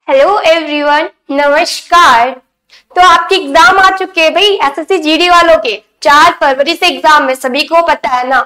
Hello everyone, नमस्कार। तो आपके एग्जाम आ चुके हैं भाई, एसएससी जीडी वालों के 4 फरवरी से एग्जाम में, सभी को पता है ना।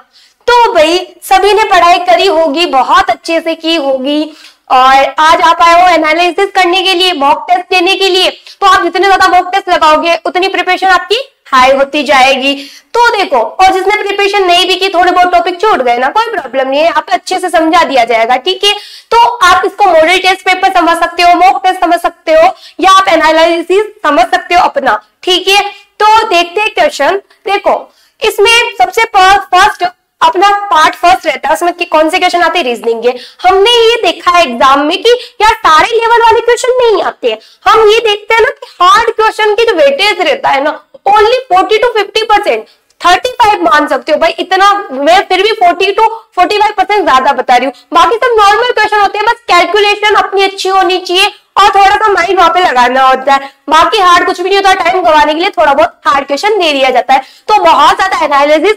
तो भाई सभी ने पढ़ाई करी होगी, बहुत अच्छे से की होगी, और आज आप आए हो एनालिसिस करने के लिए, मॉक टेस्ट देने के लिए। तो आप जितने ज्यादा मॉक टेस्ट लगाओगे उतनी प्रिपरेशन आपकी हाई होती जाएगी। तो देखो, और जिसने प्रिपरेशन नहीं भी की, थोड़े बहुत टॉपिक छूट गए ना, कोई प्रॉब्लम नहीं है, आप अच्छे से समझा दिया जाएगा, ठीक है। तो आप इसको मॉडल टेस्ट पेपर समझ सकते हो, मॉक टेस्ट समझ सकते हो, या आप एनालिसिस समझ सकते हो अपना, ठीक है। तो देखते हैं क्वेश्चन। देखो, इसमें सबसे फर्स्ट अपना पार्ट फर्स्ट रहता है, उसमें कौन से क्वेश्चन आते हैं, रीजनिंग के। हमने ये देखा है एग्जाम में कि यार सारे लेवल वाले क्वेश्चन नहीं आते हैं। हम ये देखते हैं ना कि हार्ड क्वेश्चन की जो वेटेज रहता है ना, ओनली 40 to 50%, 35 मान सकते हो भाई, इतना मैं फिर भी 40 to 45% ज्यादा बता रही हूँ। बाकी सब नॉर्मल क्वेश्चन होते हैं, बस कैलकुलेशन अपनी अच्छी होनी चाहिए और थोड़ा सा माइंड वहां पे लगाना होता है। बाकी हार्ड कुछ भी नहीं होता, टाइम गवाने के लिए थोड़ा बहुत हार्ड क्वेश्चन दे दिया जाता है। तो बहुत ज्यादा एनालिसिस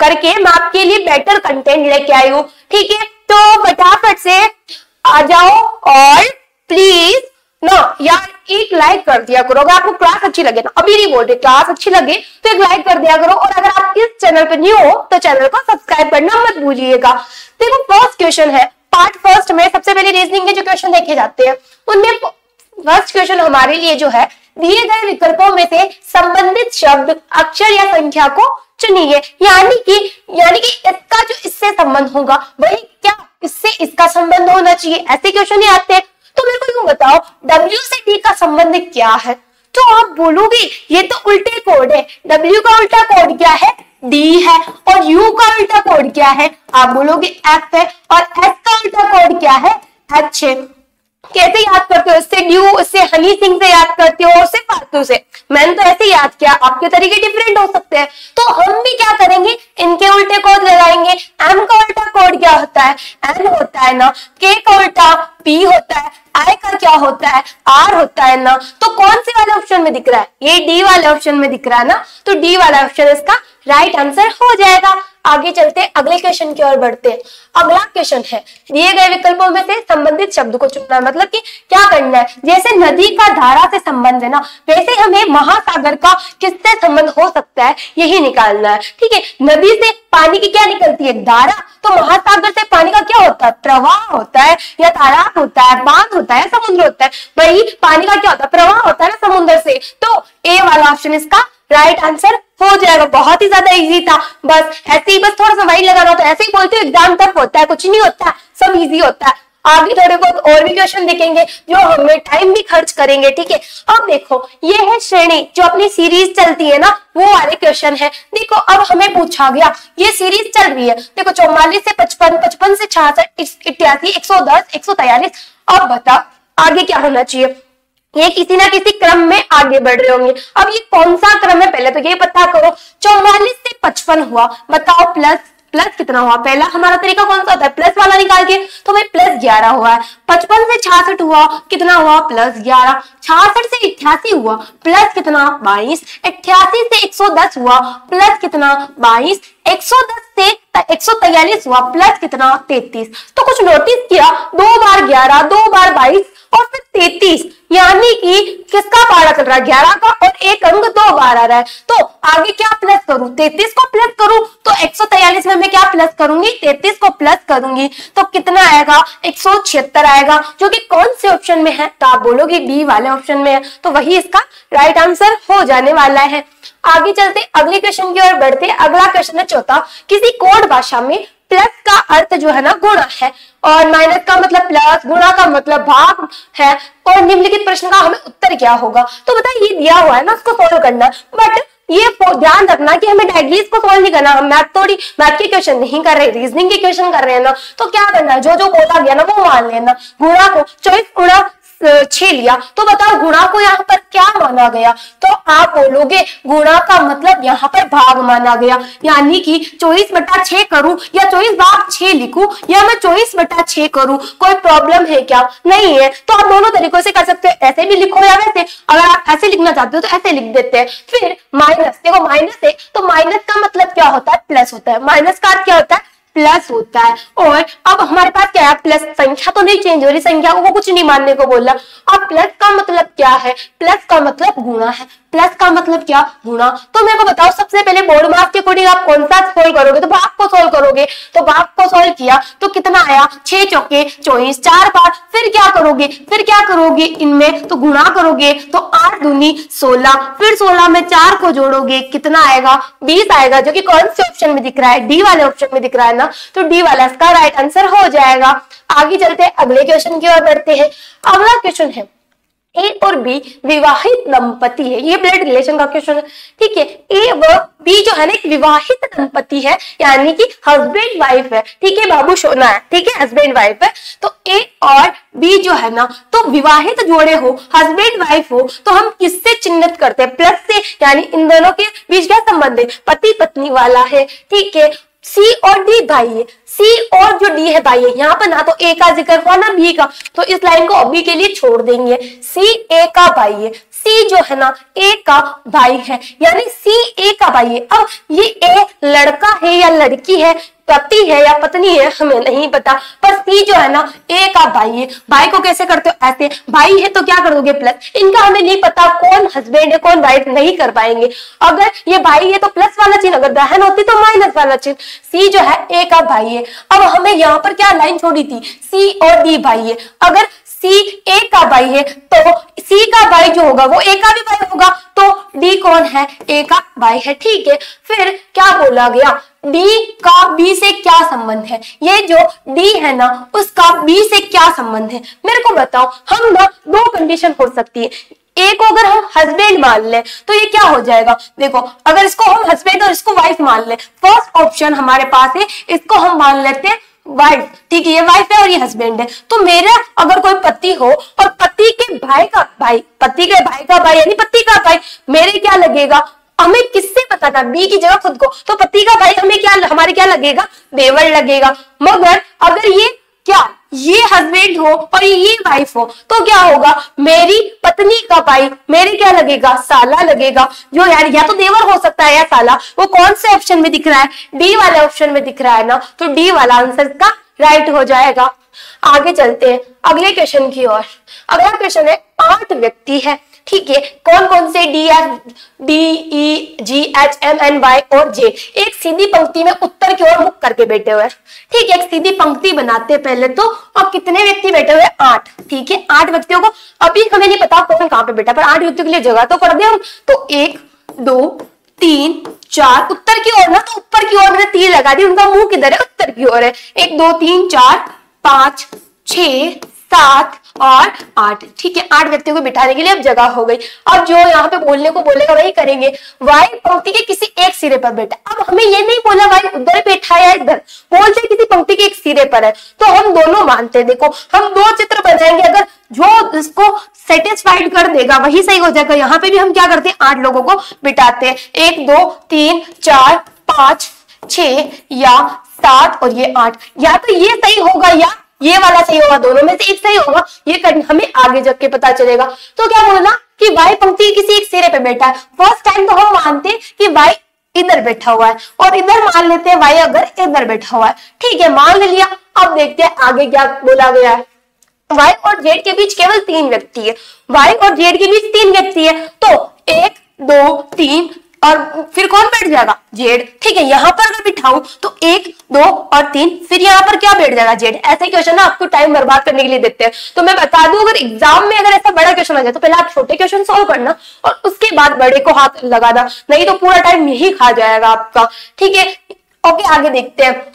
करके मैं आपके लिए बेटर कंटेंट लेके आई हूँ, ठीक है। तो फटाफट से आ जाओ, और प्लीज ना यार एक लाइक कर दिया करो। अगर आपको क्लास अच्छी लगे ना, अभी नहीं बोल रहे, क्लास अच्छी लगे तो एक लाइक कर दिया करो। और अगर आप इस चैनल पे न्यू हो तो चैनल को सब्सक्राइब करना मत भूलिएगा। देखो, फर्स्ट क्वेश्चन है पार्ट फर्स्ट में। सबसे पहले रीजनिंग के जो क्वेश्चन देखे जाते हैं उनमें फर्स्ट क्वेश्चन हमारे लिए जो है, दिए गए विकल्पों में से संबंधित शब्द, अक्षर या संख्या को चुनिए। यानी कि इसका जो इससे संबंध होगा वही क्या इससे इसका संबंध होना चाहिए, ऐसे क्वेश्चन ही आते हैं। तो मेरे को यूं बताओ, W से D का संबंध क्या है? तो आप बोलोगे ये तो उल्टे कोड है। W का उल्टा कोड क्या है? D है। और U का उल्टा कोड क्या है? आप बोलोगे F है। और S का उल्टा कोड क्या है? H है। कैसे याद करते हो? इससे ड्यू, इससे हनी सिंह से याद करते हो, उससे फालतू से। मैंने तो ऐसे याद किया, आपके तरीके डिफरेंट हो सकते हैं। तो हम भी क्या करेंगे, इनके उल्टे कोड लगाएंगे। M का उल्टा कोड क्या होता है? N होता है ना। K का उल्टा P होता है। I का क्या होता है? R होता है ना। तो कौन से वाले ऑप्शन में दिख रहा है? ये D वाले ऑप्शन में दिख रहा है ना। तो D वाला ऑप्शन इसका राइट आंसर हो जाएगा। आगे चलते अगले क्वेश्चन की ओर बढ़ते हैं। अगला क्वेश्चन है, दिए गए विकल्पों में से संबंधित शब्द को चुनना है। मतलब कि क्या करना है, जैसे नदी का धारा से संबंध है ना, वैसे हमें महासागर का किससे संबंध हो सकता है यही निकालना है, ठीक है। नदी से पानी की क्या निकलती है? धारा। तो महासागर से पानी का क्या होता है? प्रवाह होता है, या तालाब होता है, बांध होता है, समुद्र होता है। वही पानी का क्या होता है? प्रवाह होता है ना समुद्र से। तो ए वाला ऑप्शन इसका राइट आंसर हो जाएगा। बहुत ही ज्यादा इजी था, बस ऐसे ही, बस थोड़ा सा वही लगाना होता है। ऐसे ही बोलते हो एग्जाम तक होता है, कुछ नहीं होता है, सब इजी होता है। आगे थोड़े बहुत और भी क्वेश्चन देखेंगे जो हमें टाइम भी खर्च करेंगे, ठीक है। अब देखो, ये है श्रेणी, जो अपनी सीरीज चलती है ना, वो वाले क्वेश्चन है। देखो, अब हमें पूछा गया, ये सीरीज चल रही है, देखो 44 से 55, 55 से 66, 88, 110, 143। अब बता आगे क्या होना चाहिए। ये किसी ना किसी क्रम में आगे बढ़ रहे होंगे। अब ये कौन सा क्रम है, पहले तो ये पता करो। 44 से 55 हुआ, बताओ प्लस कितना हुआ? पहला हमारा तरीका कौन सा होता है? प्लस वाला निकाल के। तो भाई प्लस 11 हुआ है। 55 से 66 हुआ, कितना हुआ? प्लस 11। 66 से 88 हुआ, प्लस कितना? 22। 88 से 110 हुआ, प्लस कितना? 22। 110 से 143 हुआ, प्लस कितना? 33। तो कुछ नोटिस किया, 2 बार 11, 2 बार 22 और फिर 33, यानी कि किसका पारा चल रहा है? 11 का, और एक अंक 2 बार आ रहा है। तो आगे क्या प्लस करूं? 33 को प्लस करूं तो 143 में मैं क्या प्लस करूंगी? 33 को प्लस करूंगी तो कितना आएगा? 176 आएगा, जो कि कौन से ऑप्शन में है? तो आप बोलोगे बी वाले ऑप्शन में है। तो वही इसका राइट आंसर हो जाने वाला है। आगे चलते अगले क्वेश्चन की ओर बढ़ते। अगला क्वेश्चन है चौथा, किसी कोड भाषा में प्लस का अर्थ जो है ना गुणा है, और माइनस का मतलब प्लस, गुणा का मतलब भाग है, और निम्नलिखित प्रश्न का हमें उत्तर क्या होगा। तो बताइए, ये दिया हुआ है ना, उसको सॉल्व करना। बट ये ध्यान रखना कि हमें डायरेक्टली इसको सॉल्व नहीं करना। हम मैथ के क्वेश्चन नहीं कर रहे, रीजनिंग के क्वेश्चन कर रहे हैं ना। तो क्या करना है, जो जो बोला गया ना वो मान लेना। गुणा को 24 गुणा 6 लिया, तो बताओ गुणा को यहाँ पर क्या माना गया? तो आप बोलोगे गुणा का मतलब यहाँ पर भाग माना गया। यानी कि 24/6 करूं, या 24/6 लिखूं, या मैं 24/6 करूं, कोई प्रॉब्लम है क्या? नहीं है। तो आप दोनों तरीकों से कर सकते हो, ऐसे भी लिखो या वैसे। अगर आप ऐसे लिखना चाहते हो तो ऐसे लिख देते हैं। फिर माइनस, देखो माइनस है तो माइनस का मतलब क्या होता है? प्लस होता है। माइनस का अर्थ क्या होता है? प्लस होता है। और अब हमारे पास क्या है, प्लस, संख्या तो नहीं चेंज हो रही, संख्या को कुछ नहीं मानने को बोला। अब प्लस का मतलब क्या है, प्लस का मतलब गुणा है। प्लस का मतलब क्या, गुणा। तो मेरे को बताओ सबसे पहले बोर्ड मार्क्स के अकॉर्डिंग आप कौन सा सोल्व करोगे, तो भाग को सोल्व करोगे। तो भाग को सोल्व किया तो कितना आया, 6 चौके 24, 4 बार। फिर क्या करोगे, इनमें तो गुणा करोगे, तो 8 दूनी 16, फिर 16 में 4 को जोड़ोगे, कितना आएगा, 20 आएगा, जो कि कौन से ऑप्शन में दिख रहा है, डी वाले ऑप्शन में दिख रहा है ना, तो डी वाला इसका राइट आंसर हो जाएगा। आगे चलते हैं, अगले क्वेश्चन की ओर बढ़ते हैं। अगला क्वेश्चन है, ए और बी विवाहित दंपति है, ये ब्लड रिलेशन का क्वेश्चन है, ठीक है। ए व बी जो है ना एक विवाहित दंपति है, यानी कि हस्बैंड वाइफ है, ठीक है, बाबू सोना है, ठीक है, हस्बैंड वाइफ है। तो ए और बी जो है ना, तो विवाहित जोड़े हो, हस्बैंड वाइफ हो, तो हम किससे चिन्हित करते हैं, प्लस से, यानी इन दोनों के बीच क्या संबंध है, पति पत्नी वाला है, ठीक है। सी और डी भाई है, सी और जो डी है भाई है, यहाँ पर ना तो ए का जिक्र हुआ ना बी का, तो इस लाइन को अभी के लिए छोड़ देंगे। सी ए का भाई है, सी जो है ना ए का भाई है, यानी सी ए का भाई है। अब ये ए लड़का है या लड़की है, पति है या पत्नी है, हमें नहीं पता, पर सी जो है ना ए का भाई है। भाई को कैसे करते हो, ऐसे, भाई है तो क्या कर दोगे, प्लस। इनका हमें नहीं पता कौन हस्बैंड है कौन वाइफ, नहीं कर पाएंगे। अगर ये भाई है तो प्लस वाला चिन्ह, अगर बहन होती तो माइनस वाला चिन्ह। सी जो है ए का भाई है। अब हमें यहाँ पर क्या लाइन छोड़ी थी, सी और डी भाई है। अगर सी ए का भाई है तो सी का भाई जो होगा वो ए का भी भाई होगा, तो डी कौन है, ए का भाई है, ठीक है। फिर क्या बोला गया, डी का बी से क्या संबंध है, ये जो डी है ना उसका बी से क्या संबंध है, मेरे को बताओ। हम ना दो कंडीशन हो सकती है, एक को अगर हम हस्बैंड मान ले तो ये क्या हो जाएगा, देखो अगर इसको हम हस्बैंड और इसको वाइफ मान ले, फर्स्ट ऑप्शन हमारे पास है, इसको हम मान लेते हैं वाइफ, ठीक है, ये वाइफ है और ये हस्बैंड है। तो मेरा अगर कोई पति हो और पति के भाई का भाई, पति के भाई का भाई यानी पति का भाई, मेरे क्या लगेगा, हमें किससे पता था, बी की जगह खुद को, तो पति का भाई हमें क्या, हमारे क्या लगेगा, देवर लगेगा। मगर अगर ये क्या, ये हस्बैंड हो और ये वाइफ हो, तो क्या होगा, मेरी पत्नी का भाई मेरे क्या लगेगा, साला लगेगा, जो यार या तो देवर हो सकता है या साला। वो कौन से ऑप्शन में दिख रहा है, डी वाले ऑप्शन में दिख रहा है ना, तो डी वाला आंसर का राइट हो जाएगा। आगे चलते हैं अगले क्वेश्चन की ओर। अगला क्वेश्चन है, 8 व्यक्ति है, ठीक है, कौन कौन से, D E G H M N Y और जे, एक सीधी पंक्ति में उत्तर की ओर मुख करके बैठे हुए, ठीक है। एक सीधी पंक्ति बनाते पहले तो, और कितने व्यक्ति बैठे हुए, 8, ठीक है। 8 व्यक्तियों को अभी हमें नहीं पता कौन कहाँ पे बैठा, पर 8 व्यक्तियों के लिए जगह तो कर दे हम। तो 1 2 3 4 उत्तर की ओर ना, तो ऊपर की ओर मैंने तीर लगा दी, उनका मुंह किधर है, उत्तर की ओर है। 1 2 3 4 5 6 7 और 8, ठीक है। 8 व्यक्तियों को बिठाने के लिए अब जगह हो गई। अब जो यहाँ पे बोलने को बोलेगा वही करेंगे। वाई पंक्ति के किसी एक सिरे पर बैठा, अब हमें ये नहीं बोला वाई उधर बैठा है या इधर, बोलते किसी पंक्ति के एक सिरे पर है, तो हम दोनों मानते हैं। देखो हम 2 चित्र बनाएंगे, अगर जो इसको सेटिस्फाइड कर देगा वही सही हो जाएगा। यहाँ पे भी हम क्या करते हैं, 8 लोगों को बिठाते हैं, 1 2 3 4 5 6 या 7 और ये 8, या तो ये सही होगा या ये वाला सही होगा, दोनों में से एक सही होगा, ये हमें आगे जब के पता चलेगा। तो क्या बोलना कि वाई पंक्ति किसी एक सिरे पे बैठा है। फर्स्ट टाइम तो हम मानते हैं कि वाई इधर बैठा हुआ है, और इधर मान लेते हैं वाई अगर इधर बैठा हुआ है, ठीक है, मान लिया। अब देखते हैं आगे क्या बोला गया है। वाई और जेड के बीच केवल 3 व्यक्ति है, वाई और जेड के बीच 3 व्यक्ति है, तो 1 2 3 और फिर कौन बैठ जाएगा, जेड, ठीक है। यहाँ पर अगर बिठाऊं तो 1 2 और 3, फिर यहाँ पर क्या बैठ जाएगा, जेड। ऐसे क्वेश्चन ना आपको टाइम बर्बाद करने के लिए देते हैं। तो मैं बता दूं, अगर एग्जाम में अगर ऐसा बड़ा क्वेश्चन आ जाए तो पहले आप छोटे क्वेश्चन सॉल्व करना और उसके बाद बड़े को हाथ लगाना, नहीं तो पूरा टाइम यही खा जाएगा आपका, ठीक है। ओके, आगे देखते हैं।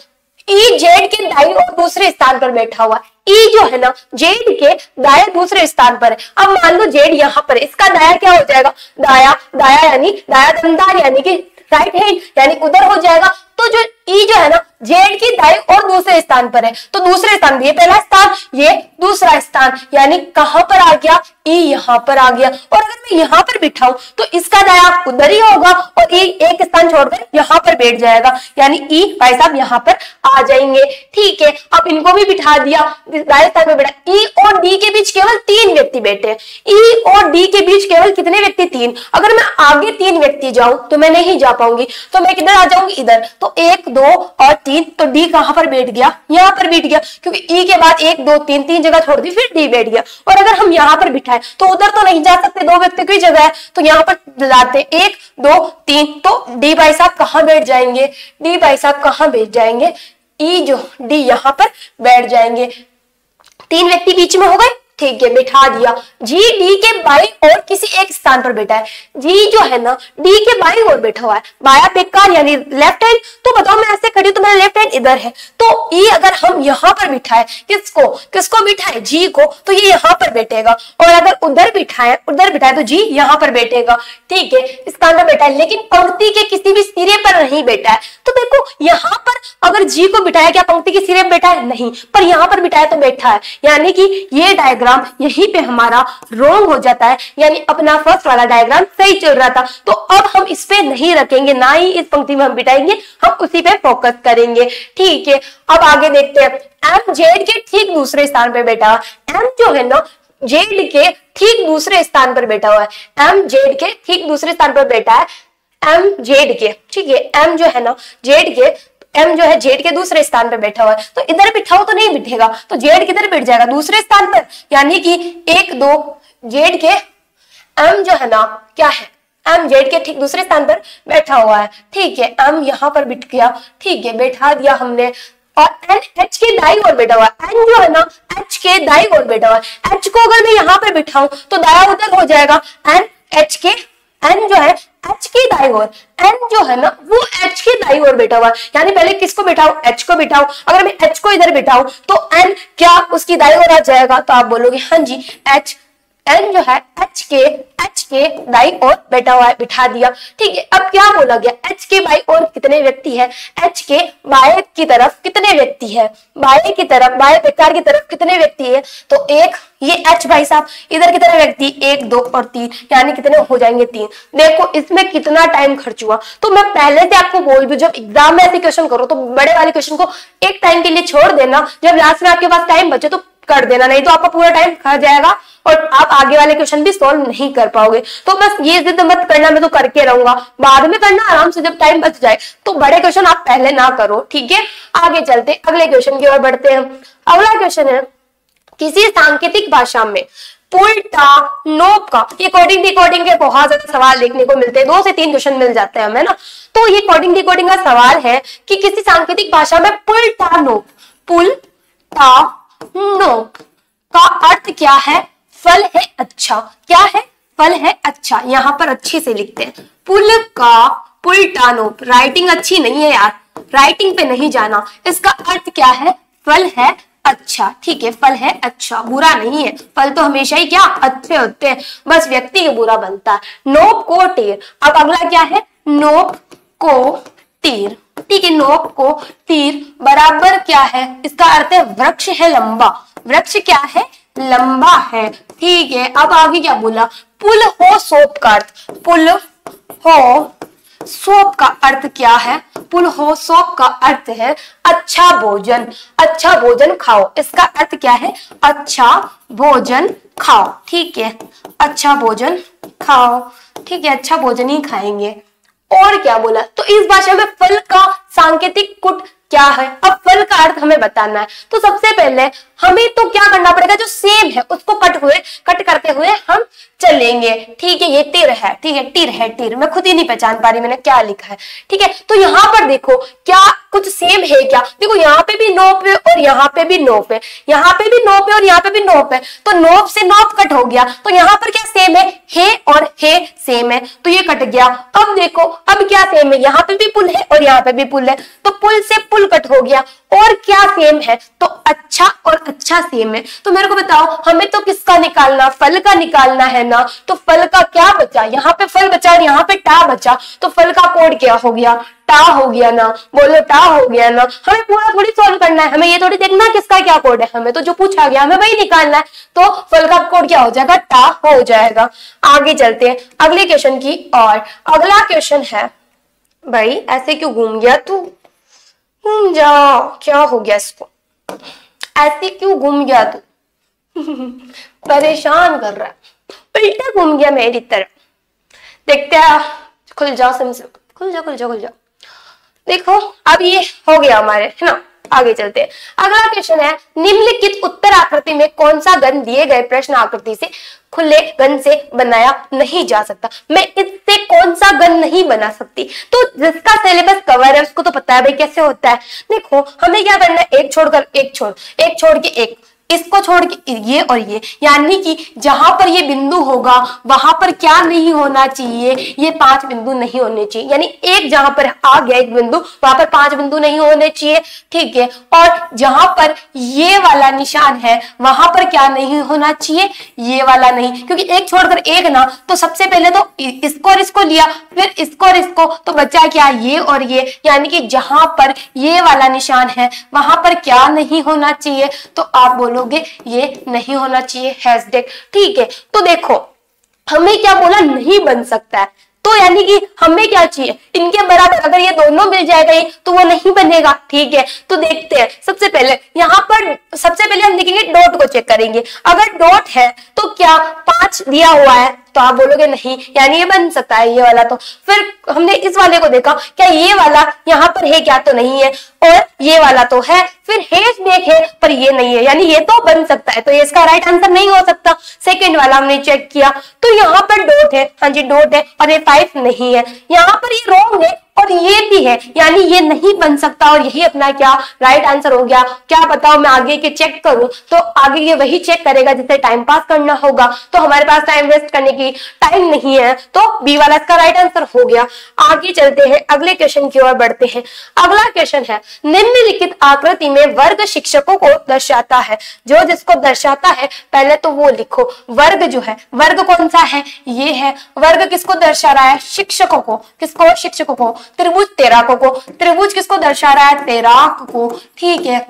ई जेड के दाईं और दूसरे स्थान पर बैठा हुआ, ई जो है ना जेड के दाया दूसरे स्थान पर है। अब मान लो जेड यहाँ पर है, इसका दाया क्या हो जाएगा, दाया, दाया यानी दाया दंतार यानी कि राइट हैंड, यानी उधर हो जाएगा। तो जो ई जो है ना जेड की दाई और दूसरे स्थान पर है, तो दूसरे स्थान, ये पहला स्थान ये दूसरा स्थान, यानी कहां पर आ गया, ई यहाँ पर आ गया। और अगर मैं यहाँ पर बिठाऊं तो इसका दाया उधर ही होगा और ई एक स्थान छोड़कर यहाँ पर बैठ जाएगा, यानी ई भाई साहब यहाँ पर आ जाएंगे, ठीक है। अब इनको भी बिठा दिया, दाएं स्थान में बैठा। ई और डी के बीच केवल 3 व्यक्ति बैठे, ई और डी के बीच केवल कितने व्यक्ति, 3। अगर मैं आगे 3 व्यक्ति जाऊं तो मैं नहीं जा पाऊंगी, तो मैं किधर आ जाऊंगी, इधर। तो 1 2 और 3, तो डी कहां पर बैठ गया, यहाँ पर बैठ गया, क्योंकि ई के बाद 1 2 3 3 जगह छोड़ दी, फिर डी बैठ गया। और अगर हम यहाँ पर बिठाए तो उधर तो नहीं जा सकते, 2 व्यक्ति की जगह है, तो यहाँ पर लाते 1 2 3, तो डी भाई साहब कहाँ बैठ जाएंगे, डी भाई साहब कहाँ बैठ जाएंगे, ई जो डी यहाँ पर बैठ जाएंगे। 3 व्यक्ति बीच में हो गए, ठीक है, बिठा दिया। जी डी के बाई और किसी एक स्थान पर बैठा है, जी जो है ना डी के बाई और बैठा हुआ है, बाया बेकार यानी लेफ्ट हैंड। तो बताओ मैं ऐसे खड़ी तो मेरा लेफ्ट हैंड इधर है, तो ई अगर हम यहाँ पर बिठाए, किसको किसको बिठाए, जी को, तो ये यहाँ पर बैठेगा। और अगर उधर बिठाए तो जी यहाँ पर बैठेगा, ठीक है, स्थान पर बैठा है। लेकिन पंक्ति के किसी भी सिरे पर नहीं बैठा है, तो देखो यहाँ पर अगर जी को बिठाया, क्या पंक्ति के सिरे पर बैठा है, नहीं, पर यहाँ पर बिठाया तो बैठा है, यानी कि ये डायग्राम यहीं पे हमारा रॉन्ग हो जाता है, यानी अपना फर्स्ट वाला डायग्राम सही चल रहा था। तो अब हम इस पे नहीं रखेंगे, ना ही इस पंक्ति में हम बिठाएंगे, हम उसी पे फोकस करेंगे, ठीक है। अब आगे देखते हैं, एम जेड के ठीक दूसरे स्थान पे बैठा, एम जो है ना जेड के ठीक दूसरे स्थान पर बैठा हुआ है, एम जेड के ठीक दूसरे स्थान पर बैठा है, एम जेड के, ठीक है, एम जो है ना जेड के, एम जो है जेड के दूसरे स्थान पर बैठा हुआ है, तो इधर बिठाओ तो नहीं बिठेगा, तो जेड किधर बैठ जाएगा, दूसरे स्थान पर, यानी कि 1 2 जेड के एम जो है ना क्या है, एम जेड के ठीक दूसरे स्थान पर बैठा हुआ है, ठीक है, एम यहाँ पर बिठ गया, ठीक है, बैठा दिया हमने। और एन एच के दाई ओर बैठा हुआ है, एन जो है ना एच के दाई ओर बैठा हुआ है, एच को अगर मैं यहाँ पर बिठाऊं तो दाया उधर हो जाएगा, एन एच के, एन जो है एच के दाई ओर, एन जो है ना वो एच के दाई ओर बैठा हुआ है, यानी पहले किसको बिठाओ, एच को बिठाओ। अगर मैं एच को इधर बिठाऊं तो एन क्या उसकी दाई ओर आ जाएगा, तो आप बोलोगे हाँ जी, एच, एन जो है एच के दाई ओर बैठा हुआ है, बिठा दिया, ठीक है। अब क्या बोला गया, एच के बाई ओर कितने व्यक्ति है, एच के बाएं की तरफ कितने व्यक्ति है, बाएं की तरफ, बाएं बेकार की तरफ कितने व्यक्ति है, तो 1, ये एच भाई साहब, इधर कितने व्यक्ति, 1 2 और 3, यानी कितने हो जाएंगे 3। देखो इसमें कितना टाइम खर्च हुआ, तो मैं पहले से आपको बोल दूं, जब एग्जाम में ऐसे क्वेश्चन करो तो बड़े वाले क्वेश्चन को एक टाइम के लिए छोड़ देना, जब लास्ट में आपके पास टाइम बचे तो कर देना, नहीं तो आपका पूरा टाइम खा जाएगा और आप आगे वाले क्वेश्चन भी सॉल्व नहीं कर पाओगे। तो बस ये जिद मत करना, मैं तो करके रहूंगा, बाद में करना आराम से जब टाइम बच जाए, तो बड़े क्वेश्चन आप पहले ना करो, ठीक है। आगे चलते अगले क्वेश्चन की ओर बढ़ते हैं। अगला क्वेश्चन है, किसी सांकेतिक भाषा में पुलटा नोप का, ये कोडिंग डिकोडिंग के बहुत ज्यादा सवाल देखने को मिलते हैं, 2 से 3 क्वेश्चन मिल जाते हैं हमें ना। तो ये कोडिंग डिकोडिंग का सवाल है कि किसी सांकेतिक भाषा में पुलटा नोप, पुलटा नोप का अर्थ क्या है, फल है अच्छा, क्या है, फल है अच्छा, यहां पर अच्छे से लिखते हैं, पुल का पुलटा नोप, राइटिंग अच्छी नहीं है यार, राइटिंग पे नहीं जाना, इसका अर्थ क्या है, फल है अच्छा, ठीक है, फल है अच्छा, बुरा नहीं है, फल तो हमेशा ही क्या अच्छे होते हैं, बस व्यक्ति के बुरा बनता है। नोप को तीर, अब अगला क्या है, नोप को तीर, ठीक है, नोप को तीर बराबर क्या है, इसका अर्थ है वृक्ष है लंबा, वृक्ष क्या है, लंबा है, ठीक है। अब आगे क्या बोला, पुल हो सोप का अर्थ, पुल हो सोप का अर्थ क्या है, पुल हो सोप का अर्थ है अच्छा भोजन, अच्छा भोजन खाओ, इसका अर्थ क्या है, अच्छा भोजन खाओ, ठीक है, अच्छा भोजन खाओ, ठीक है, अच्छा भोजन ही खाएंगे। और क्या बोला, तो इस भाषा में फल का सांकेतिक कुट क्या है, अब फल का अर्थ हमें बताना है, तो सबसे पहले हमें तो क्या करना पड़ेगा, जो सेम है उसको कट करते हुए हम चलेंगे, ठीक है, ये तिर है, ठीक है, तिर है, तिर, मैं खुद ही नहीं पहचान पा रही मैंने क्या लिखा है, ठीक है। तो यहाँ पर देखो क्या कुछ सेम है क्या, देखो यहाँ पे भी नोप है और यहाँ पे भी नोप है, यहाँ पे भी नोप है और यहाँ पे भी नोप है, तो नोप से नोप कट हो गया, तो यहाँ पर क्या सेम है और हे सेम है, तो ये कट गया। अब देखो अब क्या सेम है, यहाँ पे भी पुल है और यहाँ पे भी पुल है, तो पुल से पुल कट हो गया, और क्या सेम है, तो अच्छा और अच्छा सेम है। तो मेरे को बताओ हमें तो किसका निकालना, फल का निकालना है ना, तो फल का क्या बचा, यहाँ पे फल बचा और यहाँ पे टा बचा, तो फल का कोड क्या हो गया, टा हो गया ना, बोलो टा हो गया ना। हमें पूरा थोड़ी सॉल्व करना है, हमें ये थोड़ी देखना किसका क्या कोड है, हमें तो जो पूछा गया हमें वही निकालना है, तो फल का कोड क्या हो जाएगा, टा हो जाएगा। आगे चलते हैं अगले क्वेश्चन की और अगला क्वेश्चन है, भाई ऐसे क्यों घूम गया तू, घूम जाओ, क्या हो गया इसको, ऐसे क्यों घूम गया तू परेशान कर रहा है, उल्टा घूम गया मेरी तरफ। देखते हैं, खुल जाओ सिम, खुल जाओ खुल जाओ खुल जाओ। देखो अब ये हो गया हमारे, है ना। आगे चलते हैं। अगला क्वेश्चन है, निम्नलिखित उत्तर आकृति में कौन सा गण दिए गए प्रश्न आकृति से खुले गण से बनाया नहीं जा सकता। मैं इससे कौन सा गण नहीं बना सकती, तो जिसका सिलेबस कवर है उसको तो पता है भाई कैसे होता है। देखो हमें क्या करना है, एक छोड़कर एक छोड़ के एक, इसको छोड़ के ये और ये, यानी कि जहां पर ये बिंदु होगा वहां पर क्या नहीं होना चाहिए, ये 5 बिंदु नहीं होने चाहिए। यानी एक जहां पर आ गया एक बिंदु, वहां पर 5 बिंदु नहीं होने चाहिए, ठीक है। और जहां पर ये वाला निशान है वहां पर क्या नहीं होना चाहिए, ये वाला नहीं, क्योंकि एक छोड़कर एक ना, तो सबसे पहले तो इसको और इसको लिया, फिर इसको और इसको, तो बचा क्या, ये और ये। यानी कि जहां पर ये वाला निशान है वहां पर क्या नहीं होना चाहिए, तो आप बोलो ये नहीं होना चाहिए, हैशटैग, ठीक है। तो देखो हमें क्या बोला, नहीं बन सकता है, तो यानी कि हमें क्या चाहिए, इनके बराबर अगर ये दोनों मिल जाएगा तो वो नहीं बनेगा, ठीक है। तो देखते हैं, सबसे पहले यहाँ पर सबसे पहले हम देखेंगे डॉट को चेक करेंगे। अगर डॉट है तो क्या 5 दिया हुआ है, तो आप बोलोगे नहीं, यानी ये बन सकता है ये वाला। तो फिर हमने इस वाले को देखा, क्या ये वाला यहाँ पर है क्या, तो नहीं है, और ये वाला तो है, फिर हैशटैग है पर ये नहीं है, यानी ये तो बन सकता है, तो ये इसका राइट आंसर नहीं हो सकता। सेकंड वाला हमने चेक किया, तो यहाँ पर डॉट है, हाँ जी डॉट है, और ये 5 नहीं है, यहाँ पर ये रॉन्ग है और ये भी है, यानी ये नहीं बन सकता, और यही अपना क्या राइट आंसर हो गया। क्या बताओ मैं आगे के चेक करूं, तो आगे ये वही चेक करेगा जिसे टाइम पास करना होगा, तो हमारे पास टाइम वेस्ट करने की टाइम नहीं है, तो बी वाला इसका राइट आंसर हो गया। आगे चलते हैं, अगले क्वेश्चन की ओर बढ़ते हैं। अगला क्वेश्चन है, निम्नलिखित आकृति में वर्ग शिक्षकों को दर्शाता है। जो जिसको दर्शाता है पहले तो वो लिखो। वर्ग जो है, वर्ग कौन सा है, ये है। वर्ग किसको दर्शा रहा है, शिक्षकों को। किसको, शिक्षकों को। त्रिभुज तैराकों को। त्रिभुज किसको दर्शा रहा है, तैराक को, ठीक है।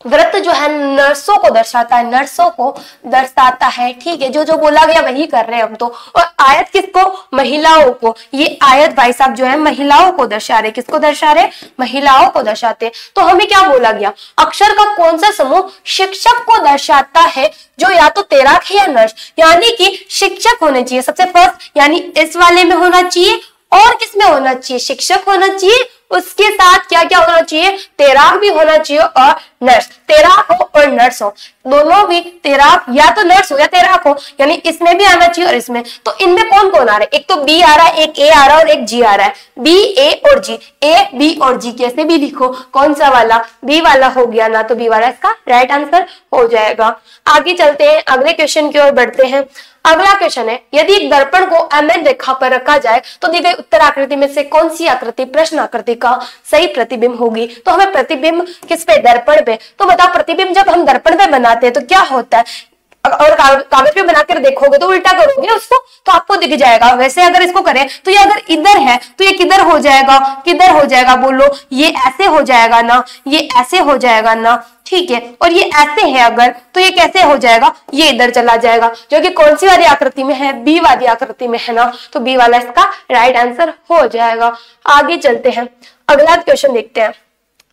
वृत्त जो है नर्सों को दर्शाता है, नर्सों को दर्शाता है, ठीक है। जो जो बोला गया वही कर रहे हैं हम तो। और आयत किसको, महिलाओं को। ये आयत भाई साहब जो है महिलाओं को दर्शा रहे, किसको दर्शा रहे, महिलाओं को दर्शाते। तो हमें क्या बोला गया, अक्षर का कौन सा समूह शिक्षक को दर्शाता है, जो या तो तैराक है या नर्स, यानी कि शिक्षक होने चाहिए सबसे फर्स्ट, यानी इस वाले में होना चाहिए, और किसमें होना चाहिए, शिक्षक होना चाहिए, उसके साथ क्या क्या होना चाहिए, तैराक भी होना चाहिए और नर्स। तैराक हो और नर्स हो, दोनों भी, तैराक या तो नर्स हो या तैराक हो, यानी इसमें भी आना चाहिए और इसमें। तो इनमें कौन कौन आ रहा है, एक तो बी आ रहा है, एक ए आ रहा है और एक जी आ रहा है। बी, ए और जी, ए बी और जी कैसे भी लिखो, कौन सा वाला, बी वाला हो गया ना, तो बी वाला इसका राइट आंसर हो जाएगा। आगे चलते हैं, अगले क्वेश्चन की ओर बढ़ते हैं। अगला क्वेश्चन है, यदि एक दर्पण को एमएन रेखा पर रखा जाए तो दी गई उत्तर आकृति में से कौन सी आकृति प्रश्न आकृति का सही प्रतिबिंब होगी। तो हमें प्रतिबिंब किस पे, दर्पण पे। तो बताओ प्रतिबिंब जब हम दर्पण पे बनाते हैं तो क्या होता है, और कागज पे बनाकर देखोगे तो उल्टा करोगे उसको तो आपको दिख जाएगा। वैसे अगर इसको करें तो ये अगर इधर है तो ये किधर हो जाएगा, किधर हो जाएगा, बोलो, ये ऐसे हो जाएगा ना, ये ऐसे हो जाएगा ना, ठीक है। और ये ऐसे है अगर, तो ये कैसे हो जाएगा, ये इधर चला जाएगा, जो कि कौन सी वाली आकृति में है, बी वाली आकृति में है ना, तो बी वाला इसका राइट आंसर हो जाएगा। आगे चलते हैं, अगला क्वेश्चन देखते हैं।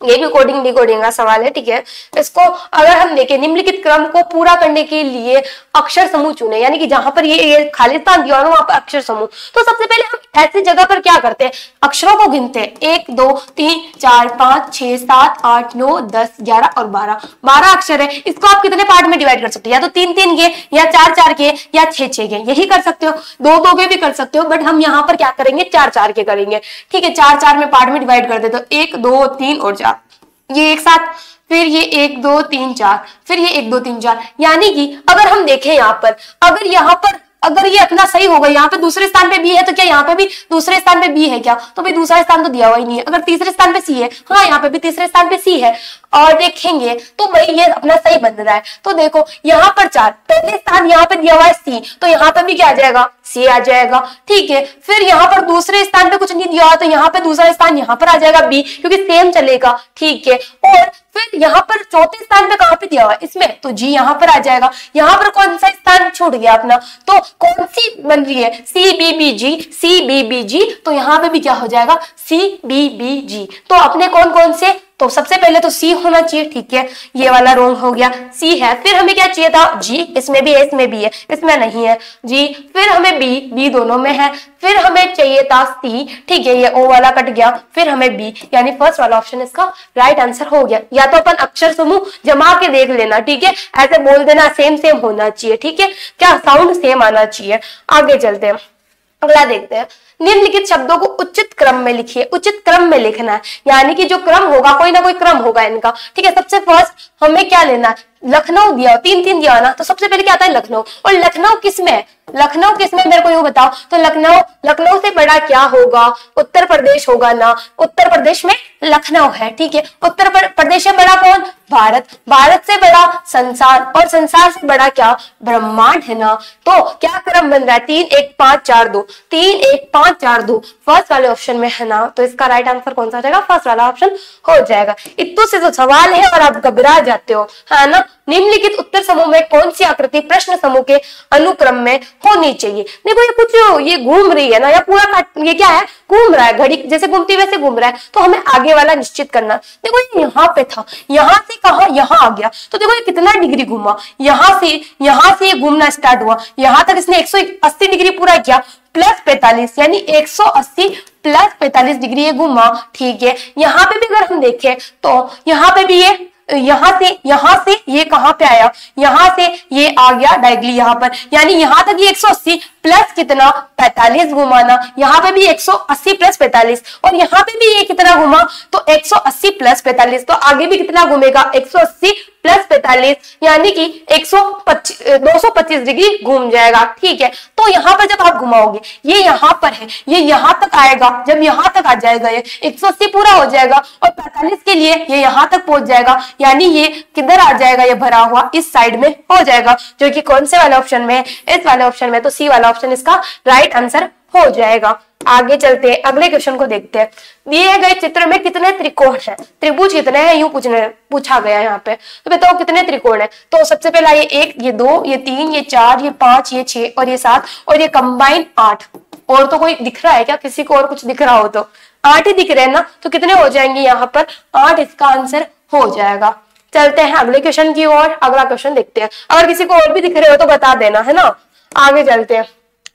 ये भी कोडिंग डिकोडिंग का सवाल है, ठीक है। इसको अगर हम देखें, निम्नलिखित क्रम को पूरा करने के लिए अक्षर समूह चुने, यानी कि जहां पर ये खाली स्थान दिया वहां पर अक्षर समूह। तो सबसे पहले हम ऐसी जगह पर क्या करते हैं, अक्षरों को गिनते हैं, 1 2 3 4 5 6 7 8 9 10 11 और 12 अक्षर है। इसको आप कितने पार्ट में डिवाइड कर सकते हो, या तो 3-3 के, या 4-4 के, या 6-6 के, यही कर सकते हो, 2-2 के भी कर सकते हो, बट हम यहाँ पर क्या करेंगे, 4-4 के करेंगे, ठीक है। 4-4 में पार्ट में डिवाइड कर देते हो, 1 2 3 और 4, ये एक साथ, फिर ये 1 2 3 4, फिर ये 1 2 3 4। यानी कि अगर हम देखें यहाँ पर, अगर ये अपना सही होगा, यहाँ पे दूसरे स्थान पे बी है, तो क्या यहाँ पे भी दूसरे स्थान पे बी है क्या, तो भाई दूसरा स्थान तो दिया हुआ ही नहीं है। अगर तीसरे स्थान पे सी है, हाँ यहाँ पे भी तीसरे स्थान पे सी है, और देखेंगे तो भाई ये अपना सही बन रहा है। तो देखो यहाँ पर 4, पहले स्थान यहाँ पे दिया हुआ है सी, तो यहाँ पे भी क्या आ जाएगा, सी आ जाएगा, ठीक है। फिर यहाँ पर दूसरे स्थान पे कुछ नहीं दिया हुआ, तो यहाँ पे दूसरा स्थान यहाँ पर आ जाएगा बी, क्योंकि सेम चलेगा, ठीक है। और फिर यहाँ पर चौथे स्थान पे कहाँ पे दिया हुआ है, इसमें, तो जी यहाँ पर आ जाएगा। यहाँ पर कौन सा स्थान छूट गया अपना, तो कौन सी बन रही है, सी बी बी जी, सी बी बी जी, तो यहाँ पे भी क्या हो जाएगा, सी बी बी जी। तो अपने कौन कौन से तो सबसे पहले तो सी होना चाहिए, ठीक है, ये वाला रॉन्ग हो गया, सी है। फिर हमें क्या चाहिए था, जी, इसमें भी है, इसमें भी है, इसमें नहीं है जी। फिर हमें बी, बी दोनों में है। फिर हमें चाहिए था सी, ठीक है, ये ओ वाला कट गया। फिर हमें बी, यानी फर्स्ट वाला ऑप्शन इसका राइट आंसर हो गया। या तो अपन अक्षर समूह जमा के देख लेना, ठीक है, ऐसे बोल देना सेम सेम होना चाहिए, ठीक है, क्या साउंड सेम आना चाहिए। आगे चलते हैं, अगला देखते हैं। निम्नलिखित शब्दों को उचित क्रम में लिखिए। उचित क्रम में लिखना है, यानी कि जो क्रम होगा कोई ना कोई क्रम होगा इनका, ठीक है। सबसे फर्स्ट हमें क्या लेना है, लखनऊ दिया, तीन तीन दिया ना, तो सबसे पहले क्या आता है, लखनऊ। और लखनऊ किसमें है, लखनऊ किसमें, मेरे को यूं बताओ। तो लखनऊ, लखनऊ से बड़ा क्या होगा, उत्तर प्रदेश होगा ना, उत्तर प्रदेश में लखनऊ है, ठीक है। उत्तर प्रदेश से बड़ा कौन, भारत, भारत से बड़ा संसार, और संसार से बड़ा क्या, ब्रह्मांड है ना। तो क्या क्रम बन रहा है, 3 1 5 4 2, 3 1 5 4 2, फर्स्ट वाले ऑप्शन में है ना। तो इसका राइट आंसर कौन सा हो जाएगा, फर्स्ट वाला ऑप्शन हो जाएगा। इतने से तो सवाल है और आप घबरा जाते हो, है ना। निम्नलिखित उत्तर समूह में कौन सी आकृति प्रश्न समूह के अनुक्रम में होनी चाहिए। देखो ये कुछ ये घूम रही है ना, या पूरा ये क्या है, घूम रहा है, घड़ी जैसे घूमती वैसे घूम रहा है। तो हमें आगे वाला निश्चित करना। देखो ये यहाँ पे था, यहाँ से कहा यहाँ आ गया, तो देखो ये कितना डिग्री घूमा, यहाँ से ये घूमना स्टार्ट हुआ, यहाँ तक इसने 180 डिग्री पूरा किया, प्लस 45, यानी 180 प्लस 45 डिग्री ये घूमा, ठीक है। यहाँ पे भी अगर हम देखें तो यहाँ पे भी ये यहाँ से ये कहां पे आया, यहाँ से ये आ गया डायरेक्टली यहाँ पर, यानी यहाँ तक ये 180 प्लस कितना 45 घुमाना, यहाँ पे भी 180 प्लस 45, और यहाँ पे भी ये कितना घुमा, तो 180 प्लस 45, तो आगे भी कितना घूमेगा, 180 प्लस 45, यानी कि 225 डिग्री घूम जाएगा, ठीक है। तो यहाँ पर जब आप घुमाओगे, ये यहाँ पर है, ये यहाँ तक आएगा, जब यहाँ तक आ जाएगा ये 180 पूरा हो जाएगा, और 45 के लिए ये यहाँ तक पहुंच जाएगा, यानी ये किधर आ जाएगा, ये भरा हुआ इस साइड में हो जाएगा, जो कि कौन से वाले ऑप्शन में, इस वाले ऑप्शन में। तो सी वाला ऑप्शन इसका राइट आंसर हो जाएगा। आगे चलते हैं, अगले क्वेश्चन को देखते हैं। दिए गए चित्र में कितने त्रिकोण हैं, त्रिभुज कितने हैं, यूं पूछा गया है यहाँ पे। तो बताओ कितने त्रिकोण हैं। तो सबसे पहला ये 1, ये 2, ये 3, ये 4, ये 5, ये 6 और ये 7, और ये कंबाइन 8। और तो कोई दिख रहा है क्या, किसी को और कुछ दिख रहा हो तो 8 ही दिख रहे हैं ना, तो कितने हो जाएंगे यहाँ पर, 8 इसका आंसर हो जाएगा। चलते हैं अगले क्वेश्चन की ओर, अगला क्वेश्चन देखते हैं। अगर किसी को और भी दिख रहे हो तो बता देना, है ना। आगे चलते हैं,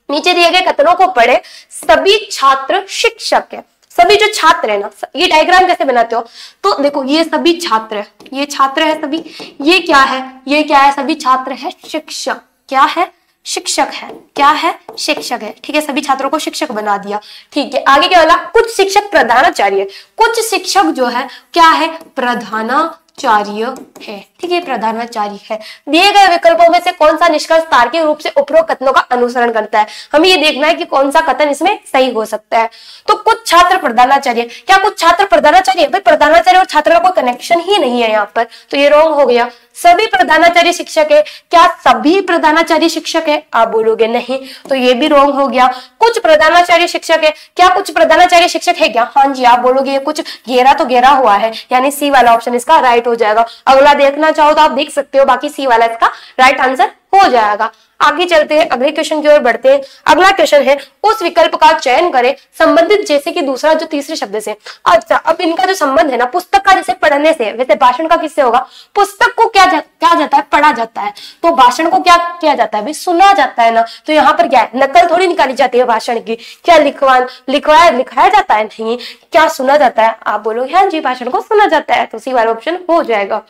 नीचे दिए गए कथनों को पढ़े। सभी छात्र शिक्षक है, सभी जो छात्र है ना, ये डायग्राम कैसे बनाते हो, तो देखो ये सभी छात्र है, ये छात्र है सभी, ये क्या है, ये क्या है, सभी छात्र है शिक्षक, क्या है, शिक्षक है, क्या है, शिक्षक है, ठीक है। सभी छात्रों को शिक्षक बना दिया, ठीक है। आगे क्या बोला, कुछ शिक्षक प्रधानाचार्य, कुछ शिक्षक जो है क्या है, प्रधानाचार्य है, ठीक है, प्रधानाचार्य है। दिए गए विकल्पों में से कौन सा निष्कर्ष तार्किक रूप से उपरोक्त कथनों का अनुसरण करता है। हमें ये देखना है कि कौन सा कथन इसमें सही हो सकता है। तो कुछ छात्र प्रधानाचार्य, क्या कुछ छात्र प्रधानाचार्य है, भाई प्रधानाचार्य और छात्र का कोई कनेक्शन ही नहीं है यहाँ पर, तो ये रॉन्ग हो गया। सभी प्रधानाचार्य शिक्षक है, क्या सभी प्रधानाचार्य शिक्षक है, आप बोलोगे नहीं, तो ये भी रॉन्ग हो गया। कुछ प्रधानाचार्य शिक्षक है, क्या कुछ प्रधानाचार्य शिक्षक है क्या, हाँ जी, आप बोलोगे ये कुछ घेरा तो घेरा हुआ है, यानी सी वाला ऑप्शन इसका राइट हो जाएगा। अगला देखना चाहो तो आप देख सकते हो, बाकी सी वाला इसका राइट आंसर हो जाएगा। आगे चलते हैं, अगले क्वेश्चन की ओर बढ़ते हैं। अगला क्वेश्चन है, उस विकल्प का चयन करें संबंधित जैसे कि दूसरा जो तीसरे शब्द से। अच्छा, अब इनका जो संबंध है ना, पुस्तक का जैसे पढ़ने से, वैसे भाषण का किससे होगा, पुस्तक को क्या जाता है, पढ़ा जाता है, तो भाषण को क्या किया जाता है, भाई सुना जाता है ना। तो यहाँ पर क्या है, नकल थोड़ी निकाली जाती है भाषण की, क्या लिखवाया जाता है, नहीं, क्या सुना जाता है, आप बोलोगे हाँ जी, भाषण को सुना जाता है, तो सी वाला ऑप्शन हो जाएगा।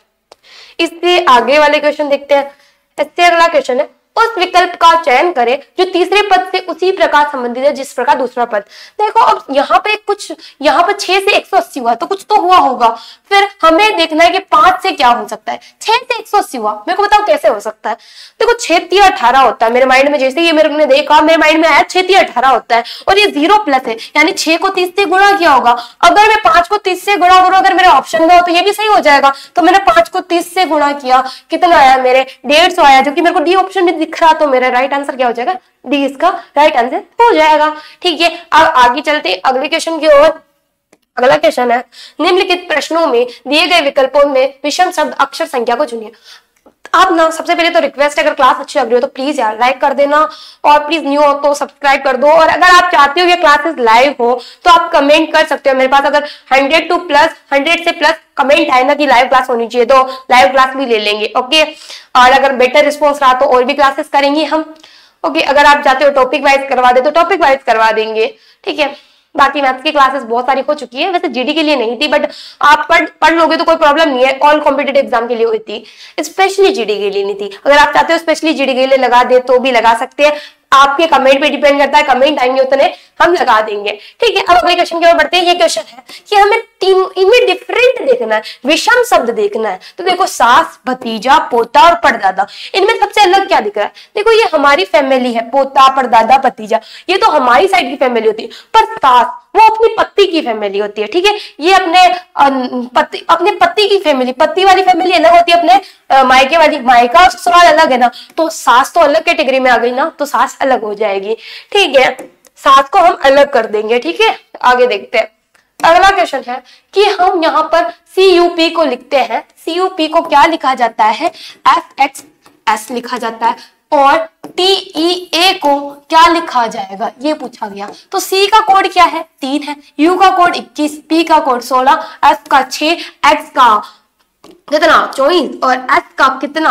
इससे आगे वाले क्वेश्चन देखते हैं। इससे अगला क्वेश्चन है, उस विकल्प का चयन करें जो तीसरे पद से उसी प्रकार संबंधित है जिस प्रकार दूसरा पद। देखो अब यहाँ पे 6 से 180 हुआ, तो कुछ तो हुआ होगा। फिर हमें देखना है कि 5 से क्या हो सकता है, 6 से 180 हुआ, मेरे को बताओ कैसे हो सकता है। देखो 6 3 18 होता है, मेरे माइंड में जैसे ये मेरे ने देखा, मेरे माइंड में आया 6 3 18 होता है, और ये 0 प्लस है, यानी 6 को 30 से गुणा किया होगा। अगर मैं 5 को 30 से गुणा करूं, अगर मेरे ऑप्शन में हो तो ये भी सही हो जाएगा। तो मैंने 5 को 30 से गुणा किया, कितना आया, मेरे 150 आया, जो कि मेरे को डी ऑप्शन में दिख रहा, तो मेरा राइट आंसर क्या हो जाएगा, डी इसका राइट आंसर हो जाएगा। ठीक है, अब आगे चलते अगले क्वेश्चन की ओर। अगला क्वेश्चन है, निम्नलिखित प्रश्नों में दिए गए विकल्पों में विषम शब्द अक्षर संख्या को चुनिए। आप ना सबसे पहले तो रिक्वेस्ट, अगर क्लास अच्छी लग रही हो तो प्लीज यार लाइक कर देना, और प्लीज न्यू हो तो सब्सक्राइब कर दो। और अगर आप चाहते हो कि क्लासेस लाइव हो तो आप कमेंट कर सकते हो मेरे पास। अगर 100 से प्लस कमेंट आए ना कि लाइव क्लास होनी चाहिए तो लाइव क्लास भी ले लेंगे, ओके। और अगर बेटर रिस्पॉन्स रहा तो और भी क्लासेस करेंगे हम, ओके। अगर आप चाहते हो टॉपिक वाइज करवा दे तो टॉपिक वाइज करवा देंगे, ठीक है। बाकी मैथ्स की क्लासेस बहुत सारी हो चुकी है, वैसे जीडी के लिए नहीं थी, बट आप पढ़ लोगे तो कोई प्रॉब्लम नहीं है, ऑल कॉम्पिटेटिव एग्जाम के लिए हुई थी, स्पेशली जीडी के लिए नहीं थी। अगर आप चाहते हो स्पेशली जीडी के लिए लगा दे तो भी लगा सकते हैं, आपके कमेंट पे डिपेंड करता है, कमेंट आएंगे उतने हम लगा देंगे, ठीक है। अब अगले क्वेश्चन की ओर बढ़ते हैं। ये क्वेश्चन है कि हमें इनमें डिफरेंट देखना है, विषम शब्द देखना है। तो देखो सास, भतीजा, पोता और परदादा, इनमें सबसे अलग क्या दिख रहा है? देखो ये हमारी फैमिली है, पोता, परदादा, भतीजा, ये तो हमारी साइड की फैमिली होती है। पर सास वो अपनी पति की फैमिली होती है, ठीक है। ये अपने पति की फैमिली, पति वाली फैमिली अलग होती है, अपने मायके वाली, मायका और ससुराल अलग है ना, तो सास तो अलग कैटेगरी में आ गई ना, तो सास अलग हो जाएगी, ठीक है। सास को हम अलग कर देंगे, ठीक है। आगे देखते हैं। अगला क्वेश्चन है कि हम यहाँ पर CUP को लिखते हैं, CUP को क्या लिखा जाता है? FXS लिखा जाता है, और TEA को क्या लिखा जाएगा ये पूछा गया। तो C का कोड क्या है? 3 है, U का कोड 21, P का कोड 16, F का 6, X का कितना 24 और S का कितना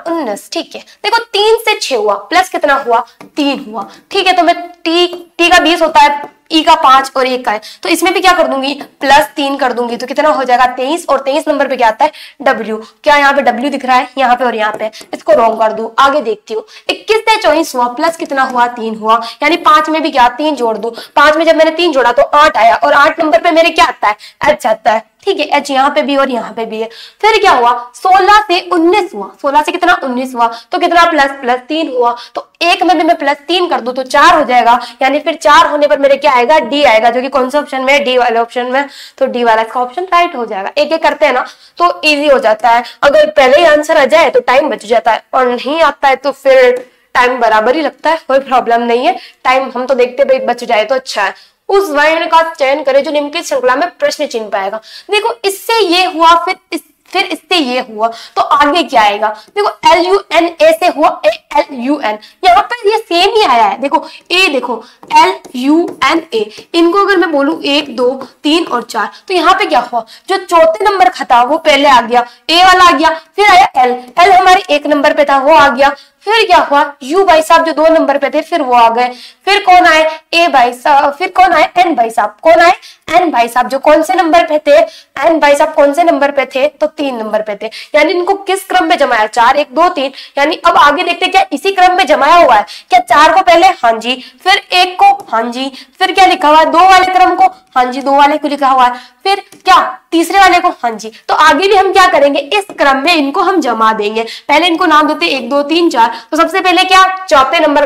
19, ठीक है। देखो 3 से 6 हुआ, प्लस कितना हुआ 3 हुआ, ठीक है। तो मैं T का 20 होता है, E का 5 और 1 का है, तो इसमें भी क्या कर दूंगी +3 कर दूंगी, तो कितना हो जाएगा 23। और 23 नंबर पे क्या आता है? W। क्या यहाँ पे W दिख रहा है? यहाँ पे और यहाँ पे, इसको रॉन्ग कर दू। आगे देखती हूँ, 21 से 24 हुआ, प्लस कितना हुआ 3 हुआ, यानी 5 में भी क्या 3 जोड़ दू। 5 में जब मैंने 3 जोड़ा तो 8 आया, और 8 नंबर पे मेरे क्या आता है? H आता है, ठीक है। H यहाँ पे भी और यहाँ पे भी है। फिर क्या हुआ? 16 से 19 हुआ, 16 से कितना 19 हुआ, तो कितना प्लस 3 हुआ, तो 1 में भी मैं +3 कर दूं तो 4 हो जाएगा, यानी फिर 4 होने पर मेरे क्या आएगा? D आएगा, जो कि कौन सा ऑप्शन में है? D वाले ऑप्शन में, तो D वाला इसका ऑप्शन राइट हो जाएगा। एक एक करते हैं ना तो इजी हो जाता है, अगर पहले ही आंसर आ जाए तो टाइम बच जाता है, और नहीं आता है तो फिर टाइम बराबर ही लगता है, कोई प्रॉब्लम नहीं है। टाइम हम तो देखते भाई बच जाए तो अच्छा है। उस वर्ण का चयन करें जो निम्नलिखित श्रृंखला में प्रश्न चिन्ह पाएगा। देखो इससे ये हुआ, फिर इससे ये हुआ, तो आगे क्या आएगा? देखो LUNA से हुआ ALUN, यहाँ पर ये सेम ही आया है। देखो A, देखो LUNA, इनको अगर मैं बोलूं 1 2 3 और 4, तो यहाँ पे क्या हुआ? जो चौथे नंबर का था वो पहले आ गया, A वाला आ गया, फिर आया L हमारे 1 नंबर पे था वो आ गया, फिर क्या हुआ? U भाई साहब जो 2 नंबर पे थे फिर वो आ गए, फिर कौन आए? A भाई साहब, फिर कौन आए? N भाई साहब, कौन आए? N भाई साहब जो कौन से नंबर पे थे? N भाई साहब कौन से नंबर पे थे? तो 3 नंबर पे थे, यानी इनको किस क्रम में जमाया? 4 1 2 3, यानी अब आगे देखते क्या इसी क्रम में जमाया हुआ है क्या? 4 को पहले हाँ जी, फिर 1 को हाँ जी, फिर क्या लिखा हुआ है? 2 वाले क्रम को हाँ जी, 2 वाले को लिखा हुआ है, फिर क्या तीसरे वाले को हाँ जी। तो आगे भी हम क्या करेंगे? इस क्रम में इनको हम जमा देंगे। पहले इनको नाम देते 1 2 3 4, तो सबसे पहले क्या? चौथे नंबर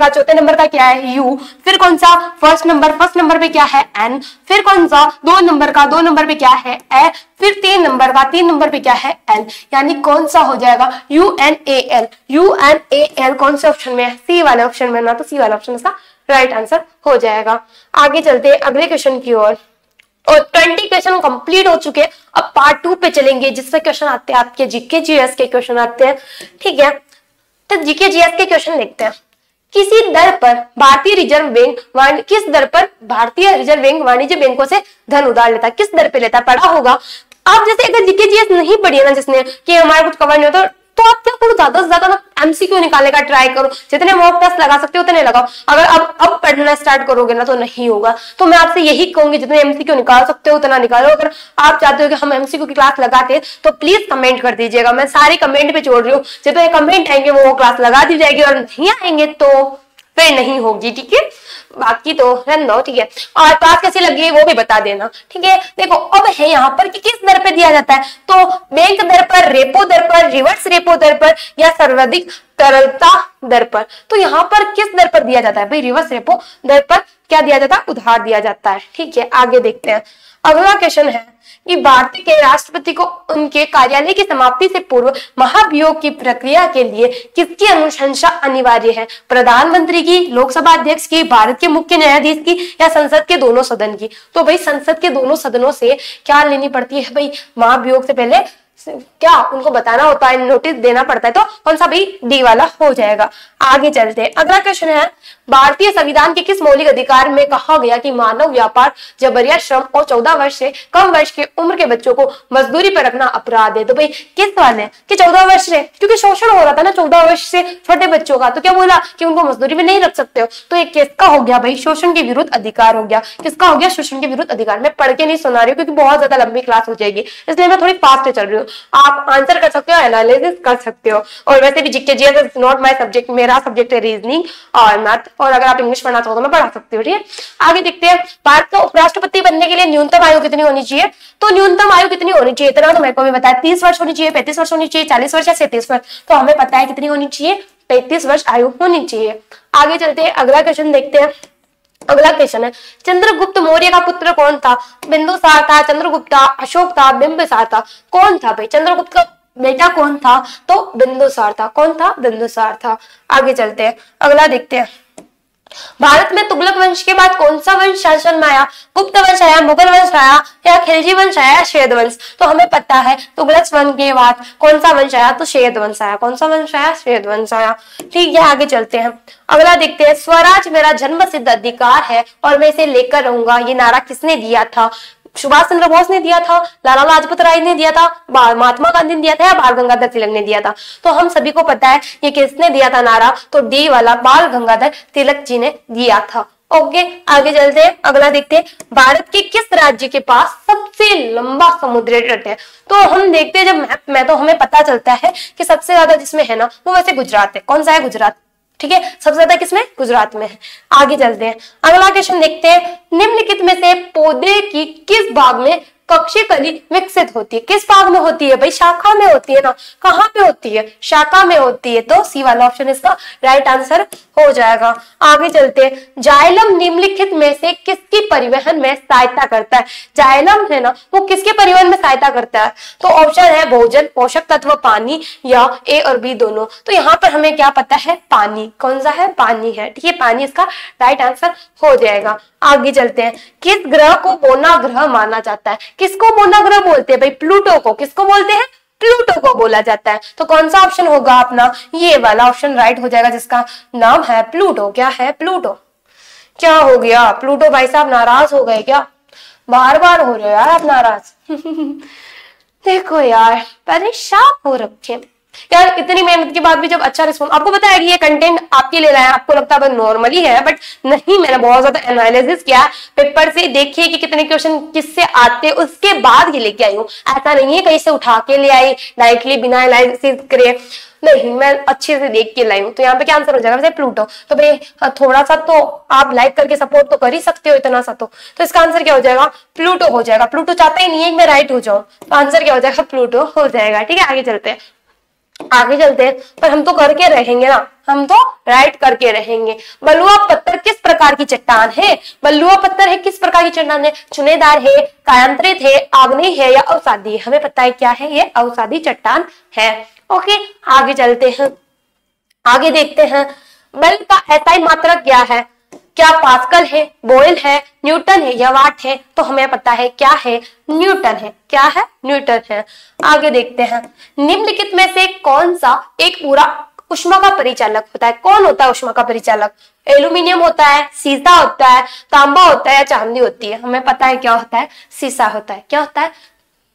का क्या है? U, फिर कौन सा? फर्स्ट नंबर पे क्या है? N, फिर कौन सा? 2 नंबर पे क्या है? A, फिर 3 नंबर पे क्या है? L, यानी कौन सा हो जाएगा? UNAL कौन से ऑप्शन में है? C वाले ऑप्शन में ना, तो C वाला ऑप्शन इसका राइट आंसर हो जाएगा। आगे चलते हैं अगले क्वेश्चन की ओर, और 20 क्वेश्चन कंप्लीट हो चुके हैं। अब पार्ट 2 पे चलेंगे, जिसमें क्वेश्चन आते हैं आपके जीके जीएस के क्वेश्चन आते हैं, ठीक है। तो जीके जीएस के क्वेश्चन लिखते हैं। किस दर पर भारतीय रिजर्व बैंक वाणिज्य बैंकों से धन उधार लेता है? किस दर पे लेता है? पढ़ा होगा आप। जैसे अगर जीके जीएस नहीं पढ़ी है ना जिसने, कि हमारा कुछ कवर नहीं होता, तो आप क्या करो, ज्यादा से ज्यादा ना MCQ निकालने का ट्राई करो, जितने मॉक टेस्ट लगा सकते हो उतने लगाओ। अगर अब पढ़ना स्टार्ट करोगे ना तो नहीं होगा, तो मैं आपसे यही कहूंगी जितने MCQ निकाल सकते हो उतना निकालो। अगर आप चाहते हो कि हम MCQ की क्लास लगाते तो प्लीज कमेंट कर दीजिएगा, मैं सारे कमेंट पे छोड़ रही हूँ, जितने कमेंट आएंगे वो क्लास लगा दी जाएगी, और नहीं आएंगे तो फिर नहीं होगी, ठीक है। बाकी तो रहने दो, ठीक है। और क्लास कैसी लगी वो भी बता देना, ठीक है। देखो अब है यहाँ पर कि किस दर पे दिया जाता है, तो बैंक दर पर, रेपो दर पर, रिवर्स रेपो दर पर, या सर्वाधिक तरलता दर पर। तो यहाँ पर किस दर पर दिया जाता है भाई? रिवर्स रेपो दर पर क्या दिया जाता है? उधार दिया जाता है, ठीक है। आगे देखते हैं। अगला क्वेश्चन है कि भारत के राष्ट्रपति को उनके कार्यालय की समाप्ति से पूर्व महाभियोग की प्रक्रिया के लिए किसकी अनुशंसा अनिवार्य है? प्रधानमंत्री की, लोकसभा अध्यक्ष की, भारत के मुख्य न्यायाधीश की, या संसद के दोनों सदन की? तो भाई संसद के दोनों सदनों से क्या लेनी पड़ती है भाई? महाभियोग से पहले क्या उनको बताना होता है, नोटिस देना पड़ता है, तो कौन सा भाई डी वाला हो जाएगा। आगे चलते हैं, अगला क्वेश्चन है भारतीय संविधान के किस मौलिक अधिकार में कहा गया कि मानव व्यापार, जबरिया श्रम और 14 वर्ष से कम वर्ष की उम्र के बच्चों को मजदूरी पर रखना अपराध है। तो भाई किस वाले कि 14 वर्ष से, क्योंकि शोषण हो रहा था ना 14 वर्ष से छोटे बच्चों का, तो क्या बोला कि उनको मजदूरी में नहीं रख सकते हो, तो ये किसका हो गया भाई, शोषण के विरुद्ध अधिकार हो गया। किसका हो गया, शोषण के विरुद्ध अधिकार। मैं पढ़ के नहीं सुना रही हूँ क्योंकि बहुत ज्यादा लंबी क्लास हो जाएगी, इसलिए मैं थोड़ी फास्ट चल रही हूँ। आप आंसर कर सकते हो, एनालिसिस कर सकते हो, और वैसे भी GK GS is not my subject, मेरा सब्जेक्ट है रीजनिंग और मैथ, और अगर आप इंग्लिश पढ़ना चाहो तो मैं पढ़ा सकती हूँ, ठीक है। आगे देखते हैं, भारत का उपराष्ट्रपति बनने के लिए न्यूनतम आयु कितनी होनी चाहिए, तो न्यूनतम आयु कितनी होनी चाहिए इतना तो मेरे को भी बताया, 30 वर्ष होनी चाहिए, 35 वर्ष होनी चाहिए, 40 वर्ष या 37 वर्ष, तो हमें पता है कितनी होनी चाहिए, 35 वर्ष आयु होनी चाहिए। आगे चलते हैं, अगला क्वेश्चन देखते हैं। अगला क्वेश्चन है, चंद्रगुप्त मौर्य का पुत्र कौन था, बिंदुसार था, चंद्रगुप्त था, अशोक था, बिंबिसार था, कौन था भाई, चंद्रगुप्त का बेटा कौन था, तो बिंदुसार था। कौन था, बिंदुसार था। आगे चलते हैं, अगला देखते हैं, भारत में तुगलक वंश के बाद कौन सा वंश शासन में आया, गुप्त वंश आया, मुगल वंश आया, या खिलजी वंश आया, श्वेत वंश, तो हमें पता है तुगलक वंश के बाद कौन सा वंश आया, तो श्वेत वंश आया। कौन सा वंश आया, श्वेत वंश आया, ठीक है। आगे चलते हैं, अगला देखते हैं, स्वराज मेरा जन्म सिद्ध अधिकार है और मैं इसे लेकर रहूंगा, ये नारा किसने दिया था, सुभाष चंद्र बोस ने दिया था, लाला लाजपत राय ने दिया था, महात्मा गांधी ने दिया था, या बाल गंगाधर तिलक ने दिया था, तो हम सभी को पता है ये किसने दिया था नारा, तो डी वाला बाल गंगाधर तिलक जी ने दिया था। ओके, आगे चलते हैं, अगला देखते हैं, भारत के किस राज्य के पास सबसे लंबा समुद्री तट है, तो हम देखते हैं जब मैप में तो हमें पता चलता है कि सबसे ज्यादा जिसमें है ना वो वैसे गुजरात है। कौन सा है, गुजरात, ठीक है, सबसे ज्यादा किसमें, गुजरात में है। आगे चलते हैं, अगला क्वेश्चन देखते हैं, निम्नलिखित में से पौधे की किस भाग में कक्षीय कली विकसित होती है, किस भाग में होती है भाई, शाखा में होती है ना, कहाँ पे होती है, शाखा में होती है, तो सी वाला ऑप्शन इसका राइट आंसर हो जाएगा। आगे चलते हैं, जाइलम निम्नलिखित में से किसकी परिवहन में सहायता करता है, जाइलम है ना वो किसके परिवहन में सहायता करता है, तो ऑप्शन है भोजन, पोषक तत्व, पानी, या ए और बी दोनों, तो यहाँ पर हमें क्या पता है, पानी। कौन सा है, पानी है, ठीक है, पानी इसका राइट आंसर हो जाएगा। आगे चलते हैं, किस ग्रह को बोना ग्रह माना जाता है, किसको बोना ग्रह बोलते हैं भाई, प्लूटो को। किसको बोलते हैं, प्लूटो को बोला जाता है, तो कौन सा ऑप्शन होगा अपना, ये वाला ऑप्शन राइट हो जाएगा जिसका नाम है प्लूटो। क्या है, प्लूटो। क्या हो गया, प्लूटो भाई साहब नाराज हो गए क्या, बार बार हो रहे हो यार आप नाराज देखो यार परेशान हो रखे यार, इतनी मेहनत के बाद भी जब अच्छा रिस्पॉन्स, आपको पता है कि ये कंटेंट आपके लिए लाया, आपको लगता है नॉर्मली है, बट नहीं, मैंने बहुत ज्यादा एनालिसिस किया पेपर से, देखिए कि कितने क्वेश्चन किससे आते हैं, उसके बाद ये लेके आई हूँ। ऐसा नहीं है कहीं से उठा के ले आई डायरेक्टली बिना एनालिसिस करे, नहीं, मैं अच्छे से देख के लाई हूँ। तो यहाँ पे क्या आंसर हो जाएगा वैसे, प्लूटो। तो भाई थोड़ा सा तो आप लाइक करके सपोर्ट तो कर ही सकते हो, इतना सा तो इसका आंसर क्या हो जाएगा, प्लूटो हो जाएगा। प्लूटो चाहता ही नहीं है कि मैं राइट हो जाऊं, तो आंसर क्या हो जाएगा, प्लूटो हो जाएगा। ठीक है, आगे चलते हैं, आगे चलते हैं, पर हम तो करके रहेंगे ना, हम तो राइट करके रहेंगे। बलुआ पत्थर किस प्रकार की चट्टान है, बलुआ पत्थर है किस प्रकार की चट्टान है, चुनेदार है, कायांतरित है, आग्नेय है, या अवसादी है, हमें पता है क्या है, ये अवसादी चट्टान है। ओके, आगे चलते हैं, आगे देखते हैं, बल का एसआई मात्रक क्या है, क्या पास्कल है, बोयल है, न्यूटन है, या वाट है, तो हमें पता है क्या है, न्यूटन है। क्या है, न्यूटन है। आगे देखते हैं, निम्नलिखित में से कौन सा एक पूरा उष्मा का परिचालक होता है, कौन होता है उष्मा का परिचालक, एल्यूमिनियम होता है, सीसा होता है, तांबा होता है, या चांदी होती है, हमें पता है क्या होता है, सीसा होता है। क्या होता है,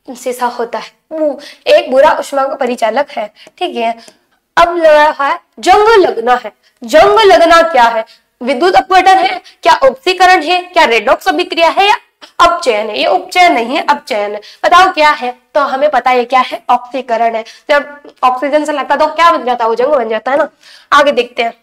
सीसा होता है, वो एक बुरा उष्मा का परिचालक है। ठीक है, अब लगा है जंग लगना है, जंग लगना क्या है, विद्युत अपवर्तन है, क्या ऑक्सीकरण है, क्या रेडॉक्स अभिक्रिया है, या अपचयन है, ये उपचयन नहीं है, अपचयन है, बताओ क्या है, तो हमें पता है क्या है, ऑक्सीकरण है। जब ऑक्सीजन से लगता तो क्या बन जाता है, वो जंग बन जाता है ना। आगे देखते हैं,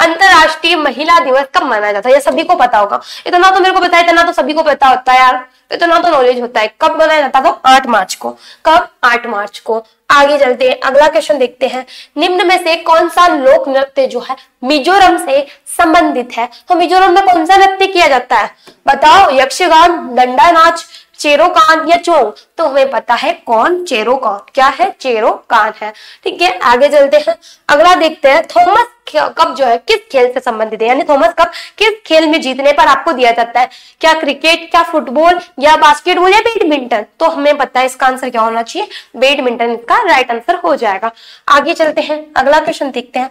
अंतरराष्ट्रीय महिला दिवस कब मनाया जाता है, ये सभी को पता होगा, इतना तो मेरे को पता है, इतना तो सभी को पता होता है यार, इतना तो नॉलेज होता है। कब मनाया जाता है, तो 8 मार्च को। कब, 8 मार्च को। आगे चलते हैं, अगला क्वेश्चन देखते हैं, निम्न में से कौन सा लोक नृत्य जो है मिजोरम से संबंधित है, तो मिजोरम में कौन सा नृत्य किया जाता है, बताओ, यक्षगान, दंडा नाच, चेरोकान या चोंग, तो हमें पता है कौन, चेरोकान। क्या है? चेरोकान है। ठीक है, आगे चलते हैं, अगला देखते हैं, थॉमस कप जो है किस खेल से संबंधित है, यानी थॉमस कप किस खेल में जीतने पर आपको दिया जाता है? क्या क्रिकेट, क्या फुटबॉल, या बास्केटबॉल, या बैडमिंटन? तो हमें पता है इसका आंसर क्या होना चाहिए, बैडमिंटन इसका राइट आंसर हो जाएगा। आगे चलते हैं, अगला क्वेश्चन देखते हैं,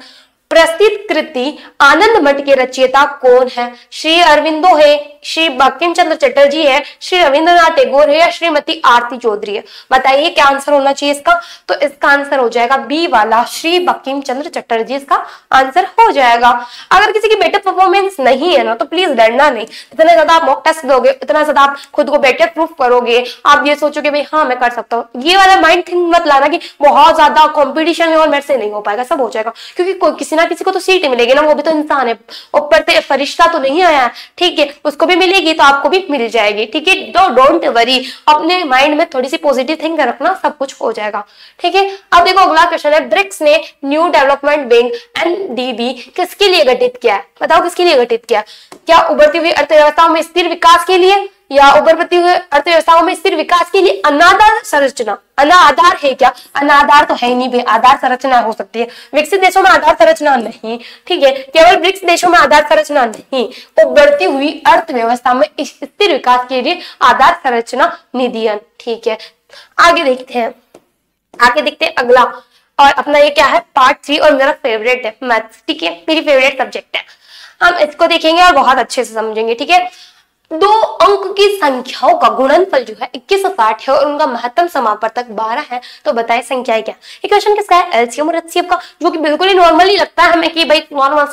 प्रसिद्ध कृति आनंद मठ के रचयिता कौन है? श्री अरविंदो है, श्री बंकिम चंद्र चटर्जी है, श्री रविंद्रनाथ टैगोर है, या श्रीमती आरती चौधरी है? बताइए क्या आंसर होना चाहिए इसका? तो इसका आंसर हो जाएगा बी वाला, श्री बंकिम चंद्र चटर्जी इसका आंसर हो जाएगा। अगर किसी की बेटर परफॉर्मेंस नहीं है ना, तो प्लीज डरना नहीं। इतना ज्यादा आप मॉक टेस्ट दोगे, इतना ज्यादा आप खुद को बेटर प्रूफ करोगे, आप ये सोचोगे भाई हाँ मैं कर सकता हूँ, ये वाला माइंड थिंक मत लाना कि बहुत ज्यादा कॉम्पिटिशन है और मेरे से नहीं हो पाएगा। सब हो जाएगा, क्योंकि किसी ना किसी को तो सीट मिलेगी ना, वो भी तो इंसान है, ऊपर से फरिश्ता तो नहीं आया। ठीक है, उसको भी मिलेगी तो आपको भी मिल जाएगी। ठीक है, तो डोंट वरी, अपने माइंड में थोड़ी सी पॉजिटिव थिंक रखना, सब कुछ हो जाएगा। ठीक है, अब देखो अगला क्वेश्चन है, ब्रिक्स ने न्यू डेवलपमेंट बैंक एनडीबी किसके लिए गठित किया है? बताओ किसके लिए गठित किया? क्या उभरती हुई अर्थव्यवस्थाओं में स्थिर विकास के लिए, या उभरती हुई अर्थव्यवस्थाओं में स्थिर विकास के लिए अनाधार संरचना? अनाधार है क्या? अनाधार तो है नहीं भाई, आधार संरचना हो सकती है। विकसित देशों में आधार संरचना नहीं। ठीक है, केवल ब्रिक्स देशों में आधार संरचना नहीं, उभरती हुई अर्थव्यवस्था में स्थिर विकास के लिए आधार संरचना निधियन। ठीक है, आगे देखते हैं, अगला, और अपना ये क्या है, पार्ट 3, और मेरा फेवरेट है मैथ्स। ठीक है, मेरी फेवरेट सब्जेक्ट है, हम इसको देखेंगे और बहुत अच्छे से समझेंगे। ठीक है, 2 अंक की संख्याओं का गुणनफल जो है 2160 है और उनका महत्तम समापवर्तक 12 है, तो बताएं संख्या है क्या? ये क्वेश्चन किसका है? एलसीएम और एचसीएफ का, जो कि बिल्कुल ही नॉर्मली लगता है हमें कि भाई नॉर्मल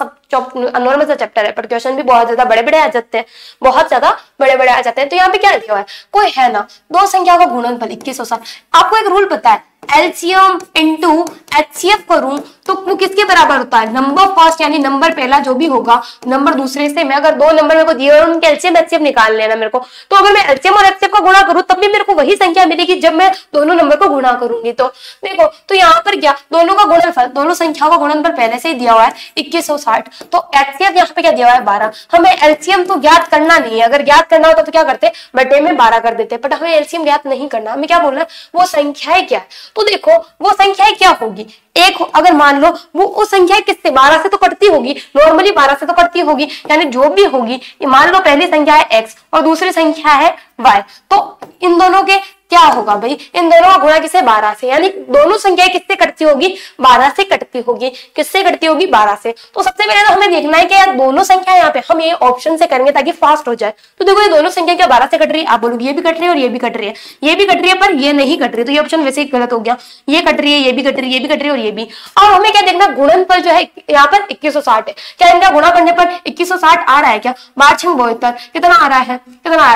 सा चैप्टर है, पर क्वेश्चन भी बहुत ज्यादा बड़े बड़े आ जाते हैं, बहुत ज्यादा बड़े बड़े आ जाते हैं। तो यहाँ पे क्या लिखा हुआ है, कोई है ना 2 संख्या का गुणनफल 2160, आपको एक रूल पता है, एलसीएम इंटू एचसीएफ करूं तो वो किसके बराबर होता है? नंबर फर्स्ट, यानी नंबर पहला जो भी होगा, नंबर दूसरे से, मैं अगर 2 नंबर मेरे को दिए और उनके एलसीएम एचसीएफ निकाल लेना मेरे को, तो अगर मैं एलसीएम और एचसीएफ का गुणा करूं तब भी मेरे को वही संख्या मिलेगी जब मैं दोनों नंबर को गुणा करूंगी। तो देखो, तो यहाँ पर क्या, दोनों का गुणनफल, दोनों संख्याओं का गुणनफल पहले से ही दिया हुआ है 2160, तो एचसीएफ यहाँ पे क्या दिया हुआ है 12। हमें एलसीएम तो ज्ञात करना नहीं है, अगर ज्ञात करना होता तो क्या करते, बटे में 12 कर देते, बट हमें एलसीएम ज्ञात नहीं करना, हमें क्या बोलना है, वो संख्याएं क्या है। तो देखो वो संख्याएं क्या होगी, एक अगर मान लो वो संख्या किससे, 12 से तो कटती होगी, नॉर्मली 12 से तो कटती होगी, यानी जो भी होगी, मान लो पहली संख्या है x और दूसरी संख्या है y, तो इन दोनों के क्या होगा भाई, इन दोनों का गुणा किससे, 12 से, यानी दोनों संख्याएं किससे कटती होगी, 12 से कटती होगी। किससे कटती होगी, 12 से। तो सबसे पहले तो हमें देखना है कि यार दोनों संख्या यहाँ पे हम ये ऑप्शन से करेंगे ताकि फास्ट हो जाए। तो देखो ये दोनों संख्या क्या 12 से कट रही है, आप बोलोगे ये भी कट रही है और ये भी कट रही है, ये भी कट रही है पर ये नहीं कट रही, तो ये ऑप्शन वैसे ही गलत हो गया, ये कट रही है, ये भी कट रही है, ये भी कट रही है और ये भी। और हमें क्या देखना, गुणनफल जो है यहाँ पर 2160 है, क्या इनका गुणा करने पर 2160 आ रहा है क्या, 12×72 कितना आ रहा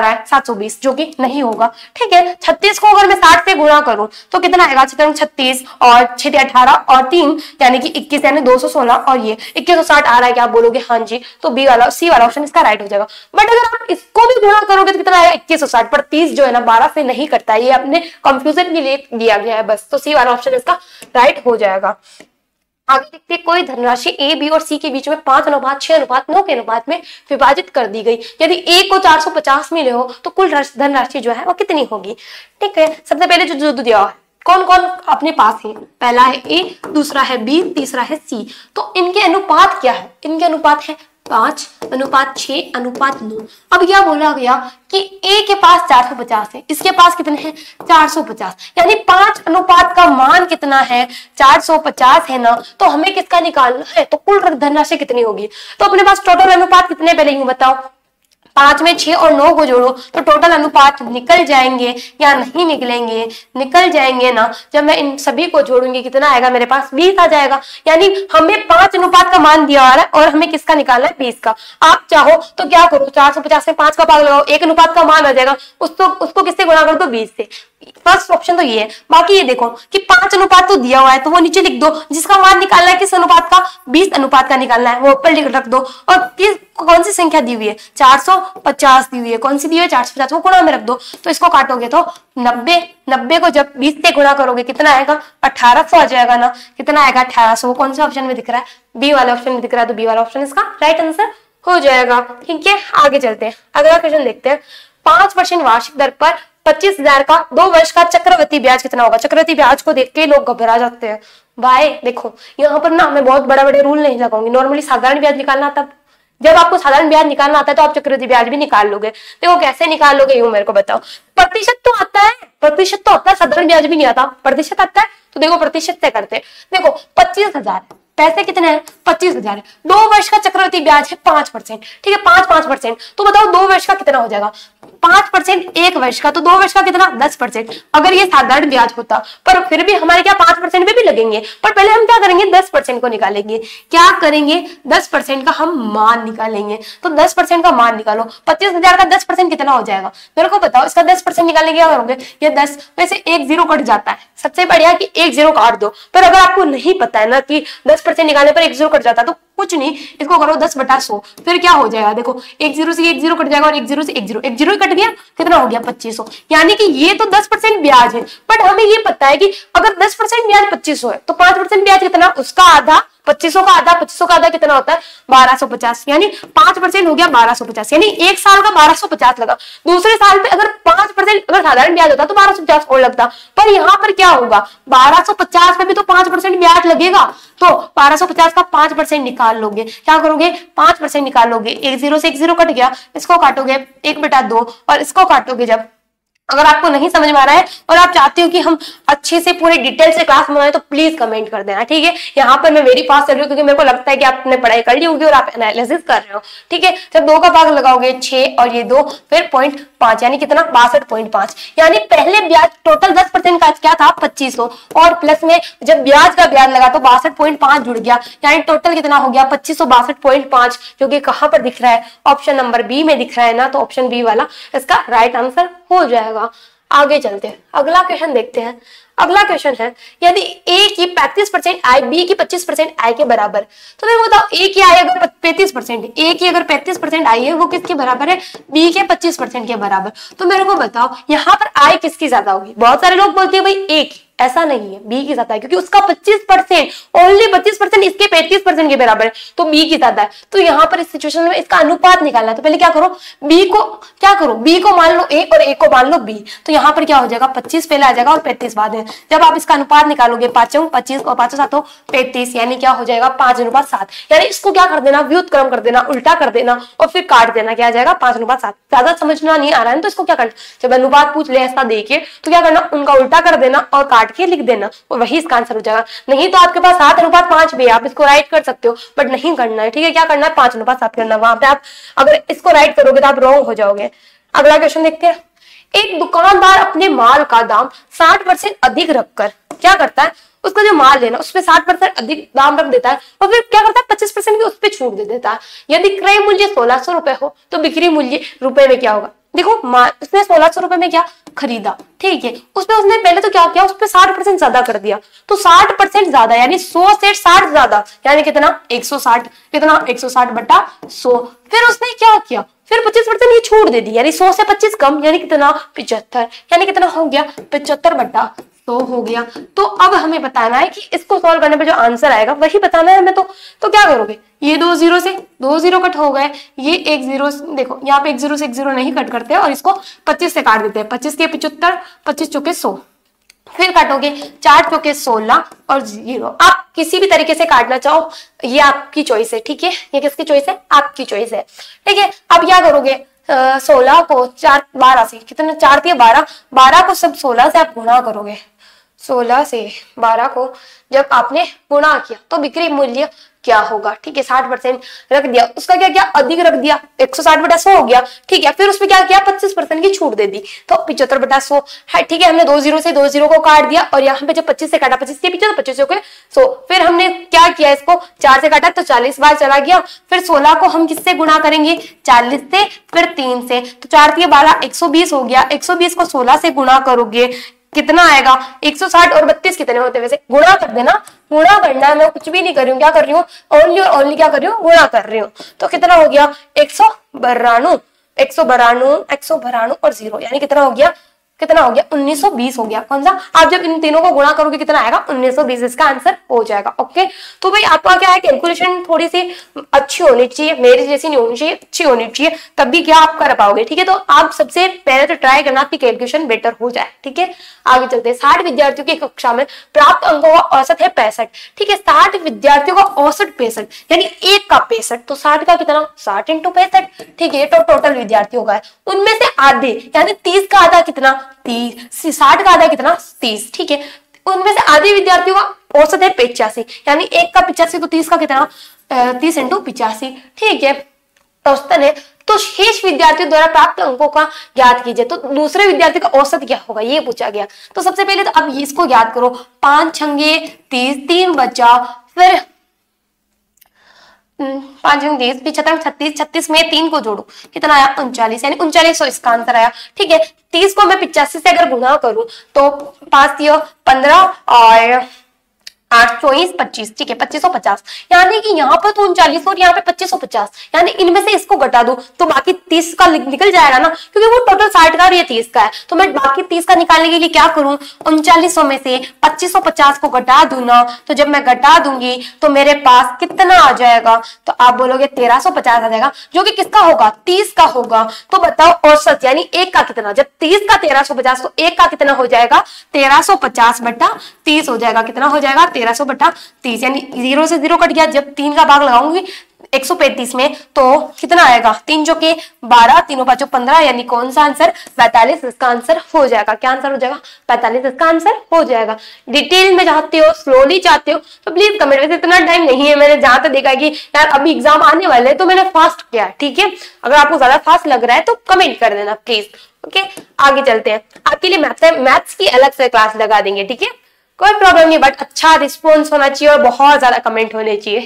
है, 720, जो कि नहीं होगा। ठीक है, 36 को अगर मैं 60 से गुणा करूं तो कितना आएगा, 36 और 6 18 और 3 यानी कि 21, यानी 216, और ये 2160 आ रहा है क्या, आप बोलोगे हाँ जी, तो बी वाला, सी वाला ऑप्शन इसका राइट हो जाएगा। बट अगर आप इसको भी गुणा करोगे तो कितना आएगा 2160, पर 30 जो है ना 12 से नहीं करता है, ये अपने कंफ्यूजन के लिए दिया गया है बस, तो सी वाला ऑप्शन इसका राइट हो जाएगा। आगे देखते हैं, कोई धनराशि ए, बी और सी के बीच में 5:6:9 के अनुपात में विभाजित कर दी गई, यदि ए को 450 मिले हो तो कुल धनराशि जो है वो कितनी होगी। ठीक है, सबसे पहले जो दिया हुआ है, कौन कौन अपने पास है, पहला है ए, दूसरा है बी, तीसरा है सी, तो इनके अनुपात क्या है, इनके अनुपात है 5:6:9। अब क्या बोला गया कि ए के पास 450 है, इसके पास कितने हैं 450, यानी 5 अनुपात का मान कितना है 450 है ना, तो हमें किसका निकालना है, तो कुल धनराशि कितनी होगी। तो अपने पास टोटल अनुपात कितने पहले यूं बताओ, 5 में 6 और 9 को जोड़ो तो टोटल अनुपात निकल जाएंगे या नहीं निकलेंगे, निकल जाएंगे ना। जब मैं इन सभी को जोड़ूंगी कितना आएगा, मेरे पास 20 आ जाएगा, यानी हमें 5 अनुपात का मान दिया आ रहा है और हमें किसका निकालना है 20 का। आप चाहो तो क्या करो, 450 में 5 का भाग लगाओ, 1 अनुपात का मान आ जाएगा, उसको किससे गुणा कर दो 20 से। फर्स्ट ऑप्शन तो ये है। बाकी ये देखो कि 5 अनुपात तो दिया हुआ है तो वो नीचे लिख दो, जिसका मान निकालना है किस अनुपात का, 20 अनुपात का निकालना है, वो ऊपर रख दो। और कौन सी संख्या दी हुई है 450 दी हुई है, कौन सी दी हुई है 450, वो गुणा में रख दो। तो इसको काटोगे तो 90 को जब 20 से गुणा करोगे कितना आएगा 1800 आ जाएगा ना, कितना आएगा 1800। कौन सा ऑप्शन में दिख रहा है, बी वाला ऑप्शन में दिख रहा है, तो बी वाला ऑप्शन इसका राइट आंसर हो जाएगा। ठीक है, आगे चलते हैं, अगला क्वेश्चन देखते हैं। 5% वार्षिक दर पर 25,000 का 2 वर्ष का चक्रवृद्धि ब्याज कितना होगा? चक्रवृद्धि ब्याज को देख के लोग घबरा जाते हैं भाई। देखो यहाँ पर ना मैं बहुत बड़े बड़े रूल नहीं लगाऊंगी, नॉर्मली साधारण ब्याज निकालना, तब जब आपको साधारण ब्याज निकालना आता है तो आप चक्रवृद्धि ब्याज भी निकाल लोगे। देखो कैसे निकाल लोगे यूं मेरे को बताओ। प्रतिशत तो आता है, प्रतिशत तो आता है, साधारण ब्याज भी नहीं आता, प्रतिशत आता है। तो देखो प्रतिशत से करते, देखो 25,000 पैसे कितने हैं? 25,000 है। 2 वर्ष का चक्रवृद्धि ब्याज है 5%, ठीक है 5%। तो बताओ 2 वर्ष का कितना हो जाएगा? 5% 1 वर्ष का, तो 2 वर्ष का कितना? 10%। अगर ये साधारण ब्याज होता, पर फिर भी हमारे क्या 5% में भी लगेंगे, पर पहले हम क्या करेंगे? 10% को निकालेंगे। क्या करेंगे? 10% का हम मान निकालेंगे। तो 10% का मान निकालो। 25,000 का 10% कितना हो जाएगा? मेरे को बताओ। इसका 10% निकालने क्या करोगे? ये 10 में से 1 0 कट जाता है, सबसे बढ़िया कि 1 0 काट दो। पर अगर आपको नहीं पता है ना कि 10% निकालने पर 1 0 कट जाता है, तो कुछ नहीं, इसको करो 10/100। फिर क्या हो जाएगा? देखो 1 0 से 1 0 कट जाएगा और 1 0 से 1 0, 1 0 कट गया, कितना हो गया? 2500। यानी कि ये तो 10% ब्याज है, बट हमें ये पता है कि अगर 10% ब्याज 2500 है तो 5% ब्याज कितना? उसका आधा, 2500 का आधा, 2500 का आधा कितना होता है? 1250। यानी 5% हो गया 1250, यानी एक साल का 1250 लगा। दूसरे साल पे अगर 5% अगर साधारण ब्याज होता तो 1250 और लगता, पर यहाँ पर क्या होगा? 1250 पे भी तो 5% ब्याज लगेगा। तो 1250 का 5% निकाल लोगे। क्या करोगे? 5% निकाल लोगे। 1 0 से 1 0 कट गया, इसको काटोगे 1/2 और इसको काटोगे जब। अगर आपको नहीं समझ में आ रहा है और आप चाहते हो कि हम अच्छे से पूरे डिटेल से क्लास बनाए तो प्लीज कमेंट कर देना, ठीक है। यहाँ पर मैं वेरी फास्ट चल रही हूँ क्योंकि मेरे को लगता है कि आपने पढ़ाई कर ली होगी और आप एनालिसिस कर रहे हो, ठीक है। जब 2 का भाग लगाओगे 6 और ये 2 फिर 0.5 यानी कितना? 62.5। यानी पहले ब्याज टोटल 10% का क्या था? 2500 और प्लस में जब ब्याज का ब्याज लगा तो 62.5 जुड़ गया, यानी टोटल कितना हो गया? 2562.5, जो कि कहाँ पर दिख रहा है? ऑप्शन नंबर बी में दिख रहा है ना, तो ऑप्शन बी वाला इसका राइट आंसर हो जाएगा। आगे चलते हैं, अगला क्वेश्चन देखते हैं। अगला क्वेश्चन है, यदि ए की 35% आय बी की 25% आय के बराबर, तो मैं बताओ ए की आय अगर 35%, ए की अगर 35% आय है वो किसके बराबर है? बी के 25% के बराबर। तो मेरे को बताओ यहाँ पर आय किसकी ज्यादा होगी? बहुत सारे लोग बोलते हैं भाई ए की, ऐसा नहीं है, बी की ज्यादा है, क्योंकि उसका 25%, ओनली 25% इसके 35% के बराबर है, तो बी की ज्यादा है। तो यहाँ पर इस सिचुएशन में इसका अनुपात निकालना है, तो पहले क्या करो? बी को क्या करो? बी को मान लो ए और ए को मान लो बी, तो यहाँ पर क्या हो जाएगा? 25 पहले आ जाएगा और 35 बाद में। जब आप इसका अनुपात निकालोगे 5 25 और 5 7 35, यानी क्या हो जाएगा? 5:7। यानी इसको क्या कर देना? व्युत्क्रम कर देना, उल्टा कर देना और फिर काट देना। क्या आ जाएगा? 5:7। ज्यादा समझना नहीं आ रहा है तो इसको क्या करना? जब अनुपात पूछ ले ऐसा देखिए तो क्या करना? उनका उल्टा कर देना और काट के लिख देना, और वही इसका आंसर हो जाएगा। नहीं तो आपके पास 7:5 भी है, आप इसको राइट कर सकते हो, बट नहीं करना है, ठीक है। क्या करना है? 5:7 करना। वहां पे आप अगर इसको राइट करोगे तो आप रॉन्ग हो जाओगे। अगला क्वेश्चन देखते हैं। एक दुकानदार अपने माल का दाम 60% अधिक रखकर क्या करता है? उसका जो माल है ना उसपे 60% अधिक दाम रख देता है और फिर क्या करता है? 25% की उस पे छूट दे देता है। यदि क्रय मूल्य 1600 रुपए हो तो बिक्री मूल्य रुपए में क्या होगा? देखो उसने 1600 रुपए में क्या खरीदा, ठीक है, उसमें उसने पहले तो क्या किया? उस पे 60% ज्यादा कर दिया, तो 60% ज्यादा यानी 100 से 60 ज्यादा, यानी कितना? 160। कितना? 160/100। फिर उसने क्या किया? फिर 25% ये छूट दे दी, यानी 100 से 25 कम, यानी कितना? 75। यानी कितना हो गया? 75/100 हो गया। तो अब हमें बताना है कि इसको सॉल्व करने पे जो आंसर आएगा वही बताना है हमें। तो क्या करोगे? ये 2 0 से 2 0 कट हो गए, ये 1 0, देखो यहाँ पे 1 0 से 1 0 नहीं कट करते और इसको 25 से काट देते हैं। 25 के 75, 25 चौके 100, फिर काटोगे 4 चौके 16 और 0। आप किसी भी तरीके से काटना चाहो, ये आपकी चॉइस है, ठीक है। ये किसकी चॉइस है? आपकी चॉइस है, ठीक है। अब क्या करोगे? 16 को 4 12 से, कितने? 4 × 12, 12 को सब 16 से आप गुणा करोगे। 16 से 12 को जब आपने गुणा किया तो बिक्री मूल्य क्या होगा? ठीक है, 60% रख दिया, उसका क्या किया? अधिक रख दिया, 160/100 हो गया, ठीक है। फिर उसमें क्या किया? 25% की छूट दे दी, तो 75/100 है, ठीक है। हमने 2 0 से 2 0 को काट दिया और यहाँ पे जब 25 से काटा, 25 के पीछे तो 25 के 100। फिर हमने क्या किया? इसको 4 से काटा तो 40 बार चला गया। फिर 16 को हम किससे गुणा करेंगे? 40 से, फिर 3 से, तो 4 × 12 120 हो गया। 120 को 16 से गुणा करोगे, कितना आएगा? 160 और 32 कितने होते हैं? वैसे गुणा कर देना, गुणा करना है, मैं कुछ भी नहीं कर रही हूँ। क्या कर रही हूँ? ओनली और ओनली क्या कर रही हूँ? गुणा कर रही हूँ। तो कितना हो गया? 192 192 192 और 0, यानी कितना हो गया? कितना हो गया 1920 हो गया। कौन सा, आप जब इन तीनों को गुणा करोगे कितना आएगा 1920, इसका आंसर हो जाएगा। ओके, तो भाई आपका क्या है, कैलकुलेशन थोड़ी सी अच्छी होनी चाहिए, मेरी जैसी नहीं होनी चाहिए, अच्छी होनी चाहिए, तब भी क्या आप कर पाओगे। ठीक है, तो आप सबसे पहले तो ट्राई करना आपकी कैलकुलेशन बेटर हो जाए। ठीक है, आगे चलते हैं। 60 विद्यार्थियों की कक्षा में प्राप्त अंकों का औसत है 65। ठीक है, 60 विद्यार्थियों का औसत 65, यानी एक का 65, तो 60 का कितना, 60 इंटू 65। ठीक है, तो टोटल विद्यार्थियों का है, उनमें से आधे यानी 30 का आधा कितना 30, 60 का आधा कितना 30। ठीक है, उनमें से आधे विद्यार्थियों का औसत है 85, यानी एक का 85 तो 30 का कितना 30 इंटू 85। ठीक है, औसतन है, तो शेष विद्यार्थियों द्वारा प्राप्त अंकों का ज्ञात कीजिए। तो दूसरे विद्यार्थी का औसत क्या होगा ये पूछा गया। तो सबसे पहले तो अब इसको ज्ञात करो, 5 छंगे 30, 3 बचा, फिर 5 छंगे 30, 75 36, 36 में 3 को जोड़ो कितना आया 39, यानी 3900 इसका आंसर आया। ठीक है, 30 को मैं 85 से अगर गुणा करूं तो 5 15 और 8 24 25। ठीक है, 2550, यानी कि यहाँ पर तो 39 और यहाँ पे 2550, यानी इनमें से इसको घटा दूं तो बाकी 30 का निकल जाएगा ना, क्योंकि वो टोटल 60 का और ये 30 का है। तो मैं बाकी 30 का निकालने के लिए क्या करूं, 3900 में से 2550 को घटा दूं ना, तो जब मैं घटा दूंगी तो मेरे पास कितना आ जाएगा, तो आप बोलोगे 1350 आ जाएगा, जो कि किसका होगा 30 का होगा। तो बताओ औसत यानी एक का कितना, जब 30 का 1350 तो एक का कितना हो जाएगा 1350 बटा 30 हो जाएगा, कितना हो जाएगा 1300 बटा 30, यानी 0 से 0 कट गया। जब 3 का भाग लगाऊंगी 135 में तो कितना आएगा, 3 जो के 12, 3 5 15, यानी कौन सा आंसर 45 इसका आंसर हो जाएगा। क्या आंसर हो जाएगा 45 इसका आंसर हो जाएगा। डिटेल में चाहते हो, स्लोली चाहते हो तो प्लीज कमेंट, वैसे इतना टाइम नहीं है, मैंने जहां तक देखा कि यार अभी एग्जाम आने वाले हैं तो मैंने फास्ट किया है। ठीक है, अगर आपको ज्यादा फास्ट लग रहा है तो कमेंट कर देना प्लीज। ओके, आगे चलते हैं। आपके लिए मैथ्स की अलग से क्लास लगा देंगे। ठीक है, कोई प्रॉब्लम नहीं, बट अच्छा रिस्पॉन्स होना चाहिए और बहुत ज्यादा कमेंट होने चाहिए,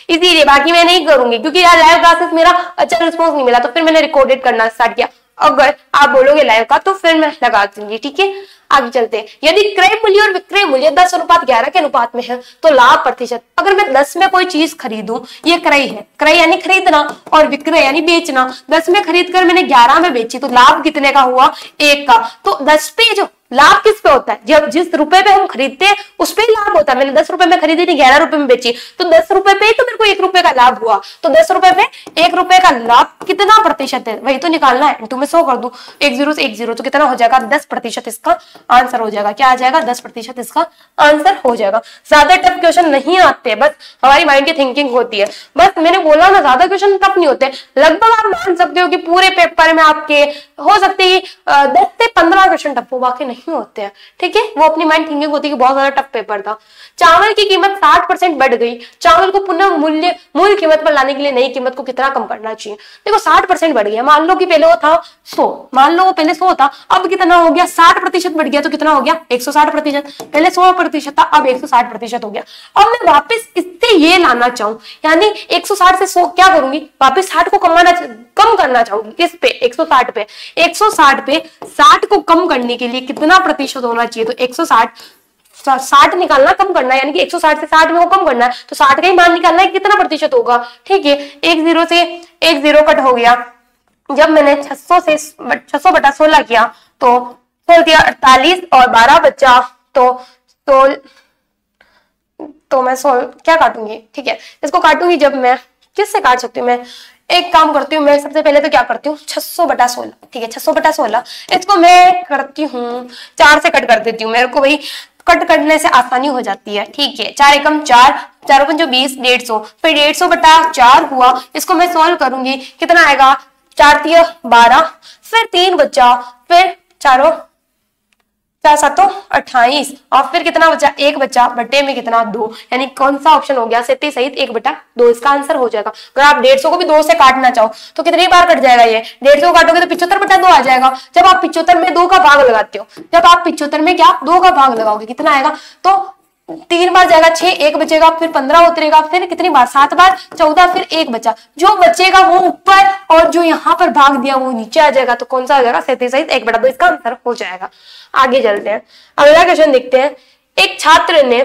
इसीलिए बाकी मैं नहीं करूंगी, क्योंकि यार लाइव क्लासेस मेरा अच्छा रिस्पॉन्स नहीं मिला तो फिर मैंने रिकॉर्डेड करना स्टार्ट किया। अगर आप बोलोगे लाइव का तो फिर मैं लगा दूंगी। ठीक है, आगे चलते हैं। यदि क्रय मूल्य और विक्रय मूल्य 10:11 के अनुपात में है तो लाभ प्रतिशत, अगर मैं 10 में कोई चीज खरीदूं, ये क्रय है, क्रय यानी खरीदना, और विक्रय यानी बेचना, 10 में खरीद कर मैंने 11 में बेची तो लाभ कितने का हुआ 1 का। तो 10 पे जो लाभ किस पे होता है, जब जिस रुपए पे हम खरीदते हैं उस पे लाभ होता है। मैंने 10 रुपए में खरीदी थी, 11 रुपए में बेची, तो 10 रुपए पे तो मेरे को 1 रुपए का लाभ हुआ। तो 10 रुपए में 1 रुपए का लाभ कितना प्रतिशत है, वही तो निकालना है। तो मैं 100 कर दूं, 1 0 से 1 0, तो कितना हो जाएगा 10% इसका आंसर हो जाएगा। क्या आ जाएगा 10% इसका आंसर हो जाएगा। ज्यादा टफ क्वेश्चन नहीं आते, बस हमारी माइंड की थिंकिंग होती है। बस मैंने बोला ना, ज्यादा क्वेश्चन टफ नहीं होते। लगभग आप मान सकते हो कि पूरे पेपर में आपके हो सकते हैं 10 से 15 क्वेश्चन टफ हो, बाकी नहीं होते हैं। ठीक है, वो अपनी माइंड थिंकिंग होती है कि बहुत ज्यादा टफ पेपर था। चावल की कीमत 60% बढ़ गई, चावल को पुनः मूल कीमत पर लाने के लिए नई कीमत को कितना कम करना चाहिए। देखो 60% बढ़ गया, मान लो कि पहले वो था 100, मान लो वो पहले 100 था, अब कितना हो गया 60% बढ़ गया, तो कितना हो गया 160%। पहले 100% था, अब 160% हो गया। अब मैं वापस इससे ये लाना चाहूं, यानी 160 से 100 क्या करूंगी, वापस 60 को कम करना चाहूंगी, किस पे 160 पे। 160 पे 60 को कम करने के लिए कितना प्रतिशत होना चाहिए, तो 160 निकालना, कम करना है, यानी कि 160 से 60 में वो कम करना है, तो 60 का ही मान निकालना है कितना प्रतिशत होगा। ठीक है, 1 0 से 1 0 कट हो गया। जब मैंने 600 बटा 16 किया तो 48 और 12 बचा, तो मैं 16 क्या काटूंगी, ठीक है इसको काटूंगी। जब मैं किससे काट सकती हूँ, मैं एक काम करती हूँ, मैं सबसे पहले तो क्या करती हूँ 600 बटा 16, ठीक है 600 बटा 16 इसको मैं करती हूँ 4 से कट कर देती हूँ, मेरे को भाई कट करने से आसानी हो जाती है। ठीक है, 4 एकम 4, 4 पंचो 20, 150, फिर 150 बटा 4 हुआ, इसको मैं सॉल्व करूंगी, कितना आएगा 4 3 12, फिर 3 बचा, फिर 4 7 28, और फिर कितना बचा 1 बचा, बटे में कितना 2, यानी कौन सा ऑप्शन हो गया 37 सहित 1 बटा 2 इसका आंसर हो जाएगा। अगर आप 150 को भी 2 से काटना चाहो तो कितनी बार कट जाएगा, ये 150 काटोगे तो 75 बटा 2 आ जाएगा। जब आप 75 में 2 का भाग लगाते हो, जब आप 75 में क्या 2 का भाग लगाओगे कितना आएगा, तो 3 बार जाएगा 6, 1 बचेगा, फिर 15 उतरेगा, फिर कितनी बार 7 बार 14, फिर 1 बचा, जो बचेगा वो ऊपर और जो यहाँ पर भाग दिया वो नीचे आ जाएगा। तो कौन सा हो जाएगा 37 सहित 1 बटा 2 इसका आंसर हो जाएगा। आगे चलते हैं, अगला क्वेश्चन देखते हैं। एक छात्र ने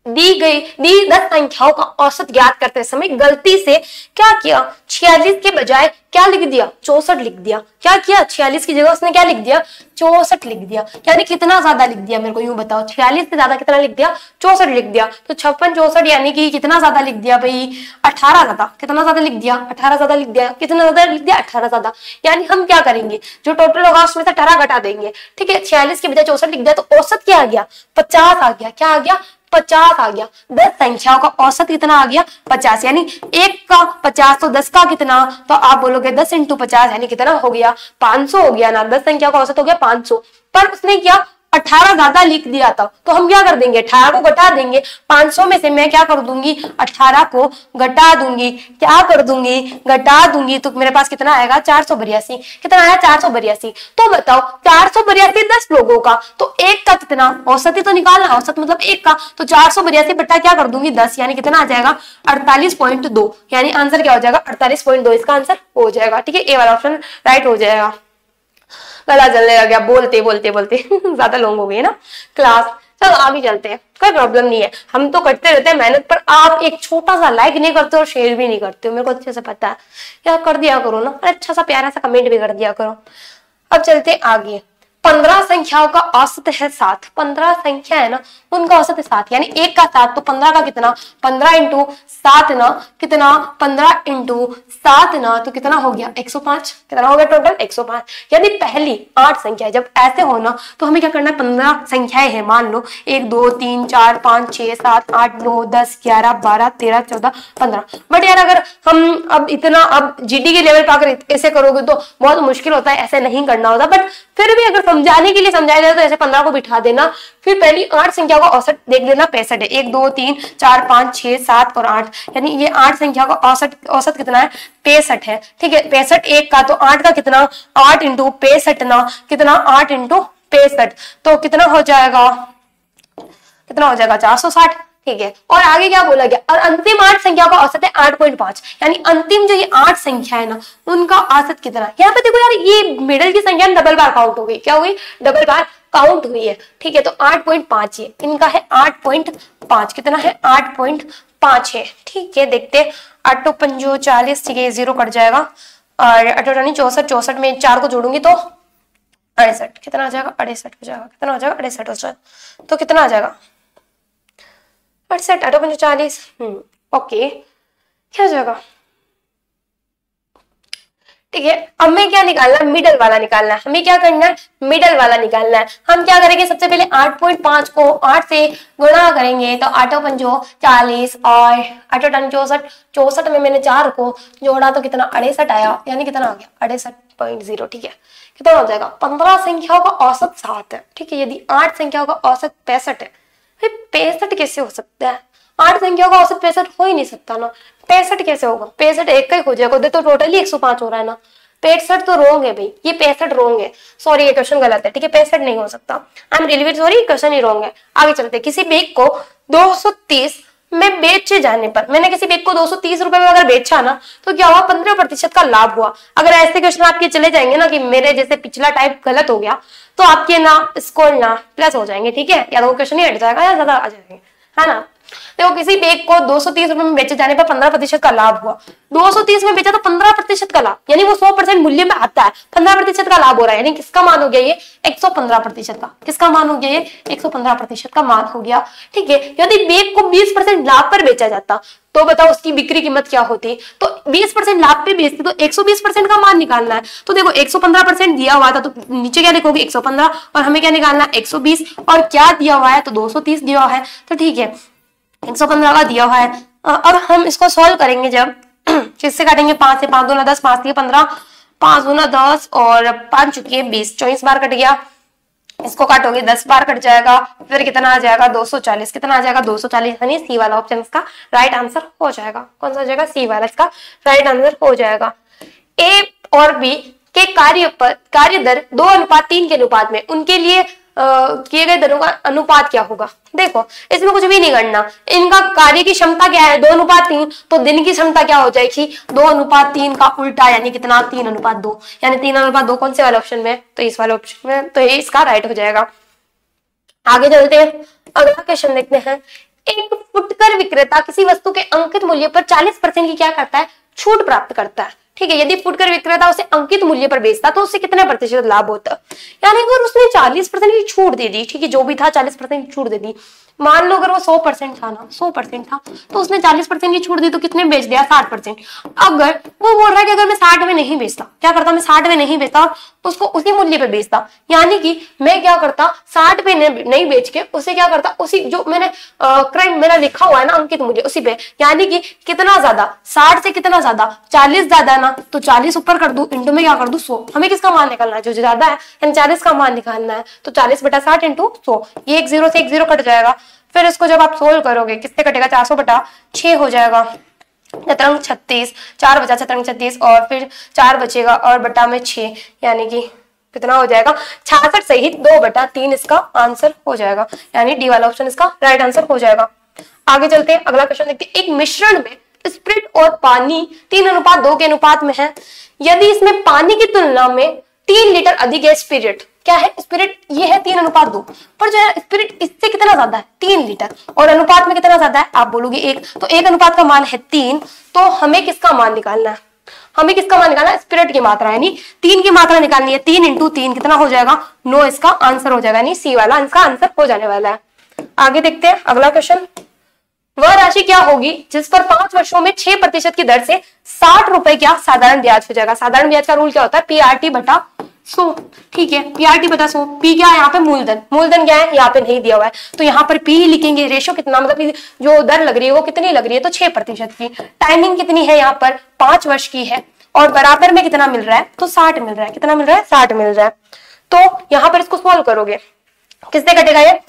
दी 10 संख्याओं का औसत ज्ञात करते समय गलती से क्या किया, 46 के बजाय क्या लिख दिया, 64 लिख दिया। क्या किया, 46 की जगह उसने क्या लिख दिया, 64 लिख दिया। यानी कितना ज्यादा लिख दिया, मेरे को यूं बताओ, 46 से ज्यादा कितना लिख दिया, 64 लिख दिया। तो 56 64 यानी कि कितना ज्यादा लिख दिया भाई, 18 ज्यादा। कितना ज्यादा लिख दिया, 18 ज्यादा लिख दिया। कितना ज्यादा लिख दिया, 18 ज्यादा। यानी हम क्या करेंगे, जो टोटल होगा उसमें से 18 घटा देंगे। ठीक है, 46 के बजाय 64 लिख दिया तो औसत क्या आ गया, 50 आ गया। क्या आ गया, 50 आ गया। 10 संख्याओं का औसत कितना आ गया, 50। यानी 1 का 50 तो 10 का कितना, तो आप बोलोगे 10 × 50 यानी कितना हो गया, 500 हो गया ना। 10 संख्या का औसत हो गया 500। पर उसने क्या, 18 ज्यादा लिख दिया था, तो हम क्या कर देंगे, 18 को घटा देंगे। 500 में से मैं क्या कर दूंगी, 18 को घटा दूंगी। क्या कर दूंगी, घटा दूंगी। तो मेरे पास कितना आएगा, 482। कितना आया, 482। तो बताओ 482 10 लोगों का, तो एक का कितना, औसत ही तो निकालना, औसत मतलब एक का। तो 482 बटा क्या कर दूंगी, 10, यानी कितना आ जाएगा, 48.2। यानी आंसर क्या हो जाएगा, 48.2 इसका आंसर हो जाएगा। ठीक है, ए वाला ऑप्शन राइट हो जाएगा। गला जलने लग गया बोलते बोलते बोलते ज्यादा लॉन्ग हो गई ना क्लास। चलो आगे चलते हैं, कोई प्रॉब्लम नहीं है, हम तो करते रहते हैं मेहनत, पर आप एक छोटा सा लाइक नहीं करते और शेयर भी नहीं करते हो, मेरे को अच्छे से पता है। यार कर दिया करो ना, अच्छा सा प्यारा सा कमेंट भी कर दिया करो। अब चलते आगे। 15 संख्याओं का औसत है 7। 15 संख्या है ना, उनका औसत है 7। यानी 1 का 7 तो 15 का कितना, 15 × 7 ना कितना, 15 × 7 ना तो कितना हो गया, 105। कितना हो गया टोटल, 105। यानी पहली 8 संख्या जब ऐसे हो ना, तो हमें क्या करना है, 15 संख्याएं हैं मान लो, 1 2 3 4 5 6 7 8 9 10 11 12 13 14 15। बट यार अगर हम अब इतना, अब जीडी के लेवल पर अगर ऐसे करोगे तो बहुत मुश्किल होता है, ऐसे नहीं करना होता। बट फिर भी अगर समझाने के लिए समझाया जाए तो ऐसे 15 को बिठा देना। फिर पहली 8 संख्या का औसत देख लेना, 65 है। 1 2 3 4 5 6 7 और 8, यानी ये 8 संख्या का औसत कितना है, 65 है। ठीक है, 65 1 का, तो 8 का कितना, 8 × 65 ना कितना, 8 × 65 तो कितना हो जाएगा, कितना हो जाएगा, 460। ठीक है, और आगे क्या बोला गया, और अंतिम 8 संख्या का औसत है 8.5। यानी अंतिम जो ये 8 संख्या है ना, उनका औसत कितना है। यहाँ पे देखो यार, ये मिडिल की संख्या डबल बार काउंट हो गई। क्या हो गई, डबल बार काउंट हुई है। ठीक है, तो 8.5 ये इनका है, 8.5 कितना है, 8.5 है। ठीक है, देखते 8 × 5 = 40। ठीक है, 0 कट जाएगा, और 8 × 64, 64 में 4 को जोड़ूंगी तो 68। कितना आ जाएगा, 68 हो जाएगा। कितना हो जाएगा, 68 हो जाएगा। तो कितना आ जाएगा, 68 8 × 40। ओके, क्या हो जाएगा। ठीक है, अब हमें क्या निकालना है, मिडल वाला निकालना है। हमें क्या करना है, मिडल वाला निकालना है। हम क्या करेंगे, सबसे पहले 8.5 को 8 से गुणा करेंगे, तो 8 × 5 = 40 और 8 × 8 = 64। 64 में मैंने 4 को जोड़ा तो कितना, 68 आया। यानी कितना आ गया, 68.0। ठीक है, कितना हो जाएगा, 15 संख्याओं का औसत 7 है। ठीक है, यदि 8 संख्याओं का औसत 65 है, 65 कैसे हो सकता है, 8 संख्याओं का औसत 65 हो ही नहीं सकता ना। 65 कैसे होगा, 65 एक का ही हो जाएगा, तो टोटली 105 हो रहा है ना। 65 तो रोंग है भाई, ये 65 रोंग है। सॉरी, ये क्वेश्चन गलत है। ठीक है, 65 नहीं हो सकता। I am really sorry, question ही रोंग है। आगे चलते, किसी बेग को 230 में बेचे जाने पर, मैंने किसी बेग को 230 रुपए में अगर बेचा ना, तो क्या हुआ, 15% का लाभ हुआ। अगर ऐसे क्वेश्चन आपके चले जाएंगे ना, कि मेरे जैसे पिछला टाइप गलत हो गया, तो आपके ना स्कोर ना प्लस हो जाएंगे। ठीक है, या तो वो क्वेश्चन ही हट जाएगा या ज्यादा आ जाएंगे, है ना। देखो, किसी बेग को 230 रुपए में बेचे जाने पर 15% का लाभ हुआ। 230 में बेचा तो 15% का लाभ, यानी वो 100% मूल्य में आता है, 15% का लाभ हो रहा है। यानी किसका मान हो गया ये, 115% का। किसका मान हो गया ये, 115% का मान हो गया। ठीक है, यदि बेग को 20% लाभ पर बेचा जाता, तो बताओ उसकी बिक्री कीमत क्या होती। तो 20% लाभ पे बेचते तो 120% का मान निकालना है। तो देखो 115% दिया हुआ था, तो नीचे क्या लिखोगे, 115, और हमें क्या निकालना, 120, और क्या दिया हुआ है, तो 230 दिया हुआ है। तो ठीक है, 115 का दिया हुआ है। अब हम इसको सॉल्व करेंगे, जब किससे काटेंगे, 5 से, 5 दूना 10, 5 3 15, 5 दूना 10 और 5 चुकी 20, 24 बार कट गया। इसको काटोगे 10 बार कट जाएगा, फिर कितना आ जाएगा, 240। कितना आ जाएगा, 240। यानी सी वाला ऑप्शन इसका राइट आंसर हो जाएगा। कौन सा हो जाएगा, सी वाला इसका राइट आंसर हो जाएगा। ए और बी के कार्य दर 2:3 के अनुपात में उनके लिए किए गए दरों का अनुपात क्या होगा। देखो, इसमें कुछ भी नहीं करना, इनका कार्य की क्षमता क्या है, 2:3, तो दिन की क्षमता क्या हो जाएगी, 2:3 का उल्टा, यानी कितना, 3:2। यानी 3:2 कौन से वाले ऑप्शन में, तो इस वाले ऑप्शन में, तो ये इसका राइट हो जाएगा। आगे चलते हैं, अगला क्वेश्चन देखते हैं। एक फुटकर विक्रेता किसी वस्तु के अंकित मूल्य पर 40% की क्या करता है, छूट प्राप्त करता है। ठीक है, यदि फुटकर विक्रेता उसे अंकित मूल्य पर बेचता तो उससे कितने प्रतिशत लाभ होता, यानी अगर उसने 40% की छूट दे दी, ठीक है, जो भी था 40% की छूट दे दी, मान लो अगर वो 100% था ना, 100% था तो उसने 40% की छूट दी तो कितने बेच दिया, 60%। अगर वो बोल रहा है कि अगर मैं 60 में नहीं बेचता, क्या करता, मैं 60 में नहीं बेचता, उसको उसी मूल्य पे बेचता, यानी कि मैं क्या करता, 60 पे नहीं बेच के उसे क्या करता, उसी जो मैंने क्राइम मेरा लिखा हुआ है ना अंकित मूल्य उसी पे, यानी कि कितना ज्यादा, 60 से कितना ज्यादा, 40 ज्यादा ना, तो 40 ऊपर कर दू, इंटू में क्या कर दू 100। हमें किसका मान निकालना है, जो ज्यादा है, यानी 40 का मान निकालना है, तो 40/60 इंटू 100, ये एक 0 से एक 0 कट जाएगा। फिर इसको जब आप सोल्व करोगे किससे कटेगा, 400/6 हो जाएगा, चतुरंग 36, 4 बचा चतुरंग 36, और फिर 4 बचेगा और बटा में 6, यानी कि कितना हो जाएगा, 66 सहित 2/3 इसका आंसर हो जाएगा, यानी डी वाला ऑप्शन इसका राइट आंसर हो जाएगा। आगे चलते हैं, अगला क्वेश्चन देखते हैं। एक मिश्रण में स्पिरिट और पानी 3:2 के अनुपात में है, यदि इसमें पानी की तुलना में 3 लीटर अधिक है, स्पिरिट क्या है, स्पिरिट ये है 3:2, पर जो है स्पिरिट इससे कितना ज्यादा है, 3 लीटर, और अनुपात में कितना ज्यादा है, आप बोलोगे 1, तो 1 अनुपात का मान है 3, तो हमें किसका मान निकालना है, हमें किसका मान निकालना है, स्पिरिट की मात्रा, यानी 3 की मात्रा निकालनी है, 3 × 3 कितना हो जाएगा, 9 इसका आंसर हो जाएगा, यानी सी वाला इसका आंसर हो जाने वाला है। आगे देखते हैं अगला क्वेश्चन। वह राशि क्या होगी जिस पर 5 वर्षों में 6% की दर से 60 रुपए क्या साधारण ब्याज हो जाएगा। साधारण ब्याज का रूल क्या होता है, PRT/100, ठीक है, PRT/100, P क्या है यहाँ पे, मूलधन, मूलधन क्या है यहाँ पे नहीं दिया हुआ है, तो यहाँ पर P लिखेंगे, रेशो कितना, मतलब जो दर लग रही है वो कितनी लग रही है, तो 6% की, टाइमिंग कितनी है यहाँ पर 5 वर्ष की है, और बराबर में कितना मिल रहा है, तो 60 मिल रहा है, कितना मिल रहा है, 60 मिल रहा है। तो यहाँ पर इसको सॉल्व करोगे, किससे कटेगा ये,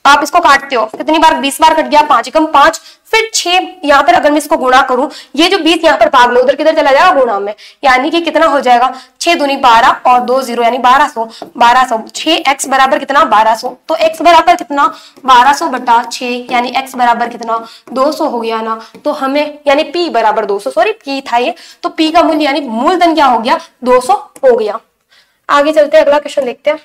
आप इसको काटते हो, कितनी बार, 20 बार कट गया, 5 × 5, फिर 6, यहाँ पर अगर मैं इसको गुणा करूं, ये जो 20 यहाँ पर भाग में उधर किधर चला जाएगा, गुणा में, यानी कि कितना हो जाएगा, 6 दूनी 12 और 2 0 यानी 1200, 6x बराबर कितना, 1200, तो x बराबर कितना, 1200/6, यानी x बराबर कितना, 200 हो गया ना, तो हमें यानी p बराबर 200, सॉरी p था ये, तो p का मूल्य यानी मूलधन क्या हो गया, 200 हो गया। आगे चलते हैं, अगला क्वेश्चन देखते हैं।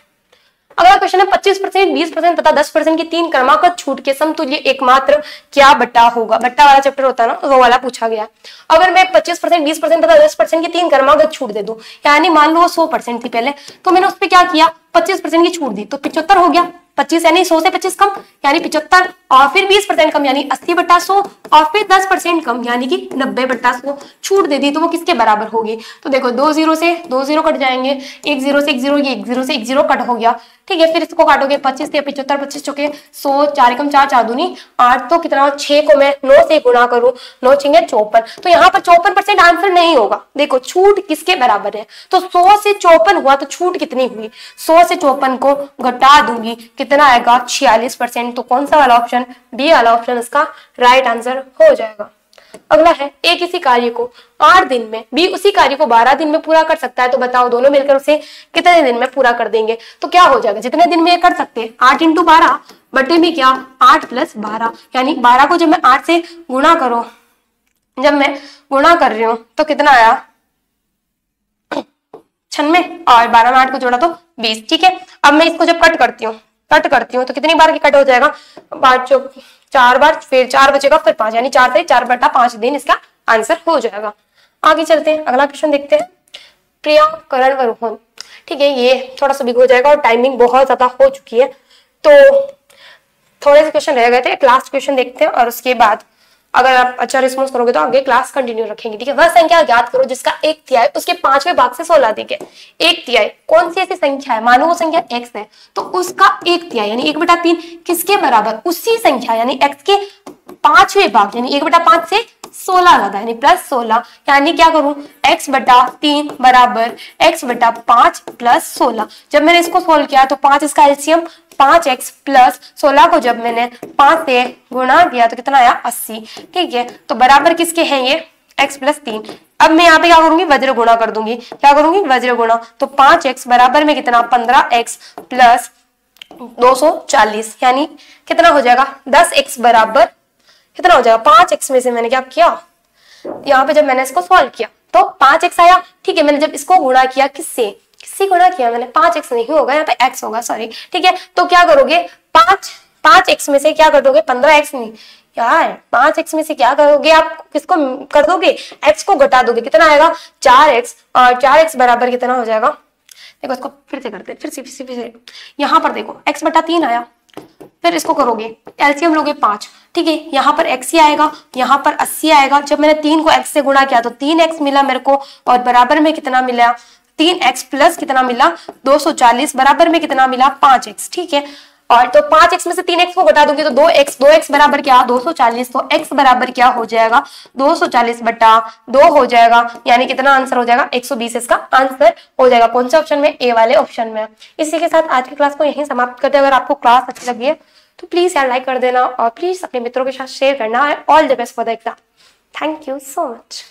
अगला क्वेश्चन है 25%, 20% तथा 10% की 3 क्रमागत छूट के समतुल्य एकमात्र क्या बट्टा होगा। बट्टा वाला चैप्टर होता है ना, वो वाला पूछा गया। अगर मैं 25%, 20% तथा 10% की 3 क्रमागत छूट दे दूं, यानी मान लो वो 100% थी पहले, तो मैंने उस पर क्या किया, 25% की छूट दी, तो 75 हो गया, 25 यानी 100 से 25 कम यानी 75, और फिर 20% कम यानी 80/100, और फिर 10% कम यानी कि 90/100 छूट दे दी, तो वो किसके बराबर होगी। तो देखो 2 0 से 2 0 कट जाएंगे, 1 0 से 1 0, ये 1 0 से 1 0 कट हो गया, ठीक है। फिर इसको काटोगे, 25 से 75, 25 चौके 100, 4 × 4 4 दूनी 8, तो कितना, 6 को मैं 9 से गुणा करूं, 9 × 6 = 54, तो यहाँ पर 54% आंसर नहीं होगा। देखो छूट किसके बराबर है, तो 100 से 54 हुआ तो छूट कितनी हुई, 100 से 54 को घटा दूंगी, कितना आएगा, 46%, तो कौन सा वाला ऑप्शन, डी वाला ऑप्शन इसका राइट आंसर हो जाएगा। अगला है, ए किसी कार्य को 8 दिन में, बी उसी कार्य को 12 दिन में पूरा कर सकता है, तो बताओ दोनों मिलकर उसे कितने दिन में पूरा कर देंगे। तो क्या हो जाएगा, जितने दिन में कर सकते हैं, 8 × 12 बटे में क्या, 8 + 12, यानी 12 को जब मैं 8 से गुणा करो, जब मैं गुणा कर रही हूं तो कितना आया, 96, और 12 में 8 को जोड़ा तो 20, ठीक है। अब मैं इसको जब कट करती हूँ तो कितनी बार की कट हो जाएगा, 4 बार, फिर 4 बचेगा, फिर 5, यानी 4 से 4/5 दिन इसका आंसर हो जाएगा। आगे चलते हैं, अगला क्वेश्चन देखते हैं। प्रिया, करण व रोहन, ठीक है, ये थोड़ा सा बिग हो जाएगा और टाइमिंग बहुत ज्यादा हो चुकी है, तो थोड़े से क्वेश्चन रह गए थे, लास्ट क्वेश्चन देखते हैं, और उसके बाद अगर आप अच्छा रिस्पॉन्स करोगे तो आगे क्लास कंटिन्यू रखेंगे, ठीक है। वह संख्या ज्ञात करो जिसका 1/3 उसके 5वें भाग से 16 अधिक है। 1/3 कौन सी ऐसी संख्या है, मानो वो संख्या x है, तो उसका 1/3 यानी 1/3 किसके बराबर, उसी संख्या यानी x के 5वें भाग यानी 1/5 से 16 ज्यादा यानी +16, यानी क्या करूं, x/3 बराबर x/5 + 16। जब मैंने इसको सोल्व किया तो 5 इसका एलसीएम 5x + 16 को जब मैंने 5 से गुणा किया तो कितना आया, 80, ठीक है। तो बराबर किसके हैं ये, x + 3। अब मैं यहाँ पे क्या करूंगी, वज्र गुणा कर दूंगी, क्या करूंगी, वज्र गुणा, तो 5x बराबर में कितना, 15x + 240, यानी कितना हो जाएगा, 10x बराबर कितना हो जाएगा, 5x में से मैंने क्या किया, यहाँ पे जब मैंने इसको सॉल्व किया तो 5x आया, ठीक है। मैंने जब इसको गुणा किया किससे गुणा किया मैंने, 5x नहीं होगा, यहाँ पे x होगा, सॉरी, ठीक है। तो क्या करोगे, 5 5x में से क्या कर दोगे, 15x नहीं यार, 5x में से क्या करोगे आप, किसको कर दोगे, x को घटा दोगे, कितना आएगा 4x, और 4x बराबर कितना हो जाएगा, देखो इसको फिर से करते, फिर से यहाँ पर देखो x बटा 3 आया, फिर इसको करोगे एलसीएम लोगे 5, ठीक है, यहाँ पर x ही आएगा, यहाँ पर 80 आएगा। जब मैंने 3 को x से गुणा किया तो 3x मिला मेरे को, और बराबर में कितना मिला, 3x प्लस कितना मिला 240, बराबर में कितना मिला 5x, ठीक है। और तो 5x में से 3x को घटा दूंगी तो 2x बराबर क्या 240, तो x बराबर क्या हो जाएगा 240 बटा 2 हो जाएगा, यानी कितना आंसर हो जाएगा 120 इसका आंसर हो जाएगा। कौन से ऑप्शन में, ए वाले ऑप्शन में। इसी के साथ आज की क्लास को यहीं समाप्त करते हैं। अगर आपको क्लास अच्छी लगी है तो प्लीज यार लाइक कर देना, और प्लीज अपने मित्रों के साथ शेयर करना। All the best for the exam. Thank you so much.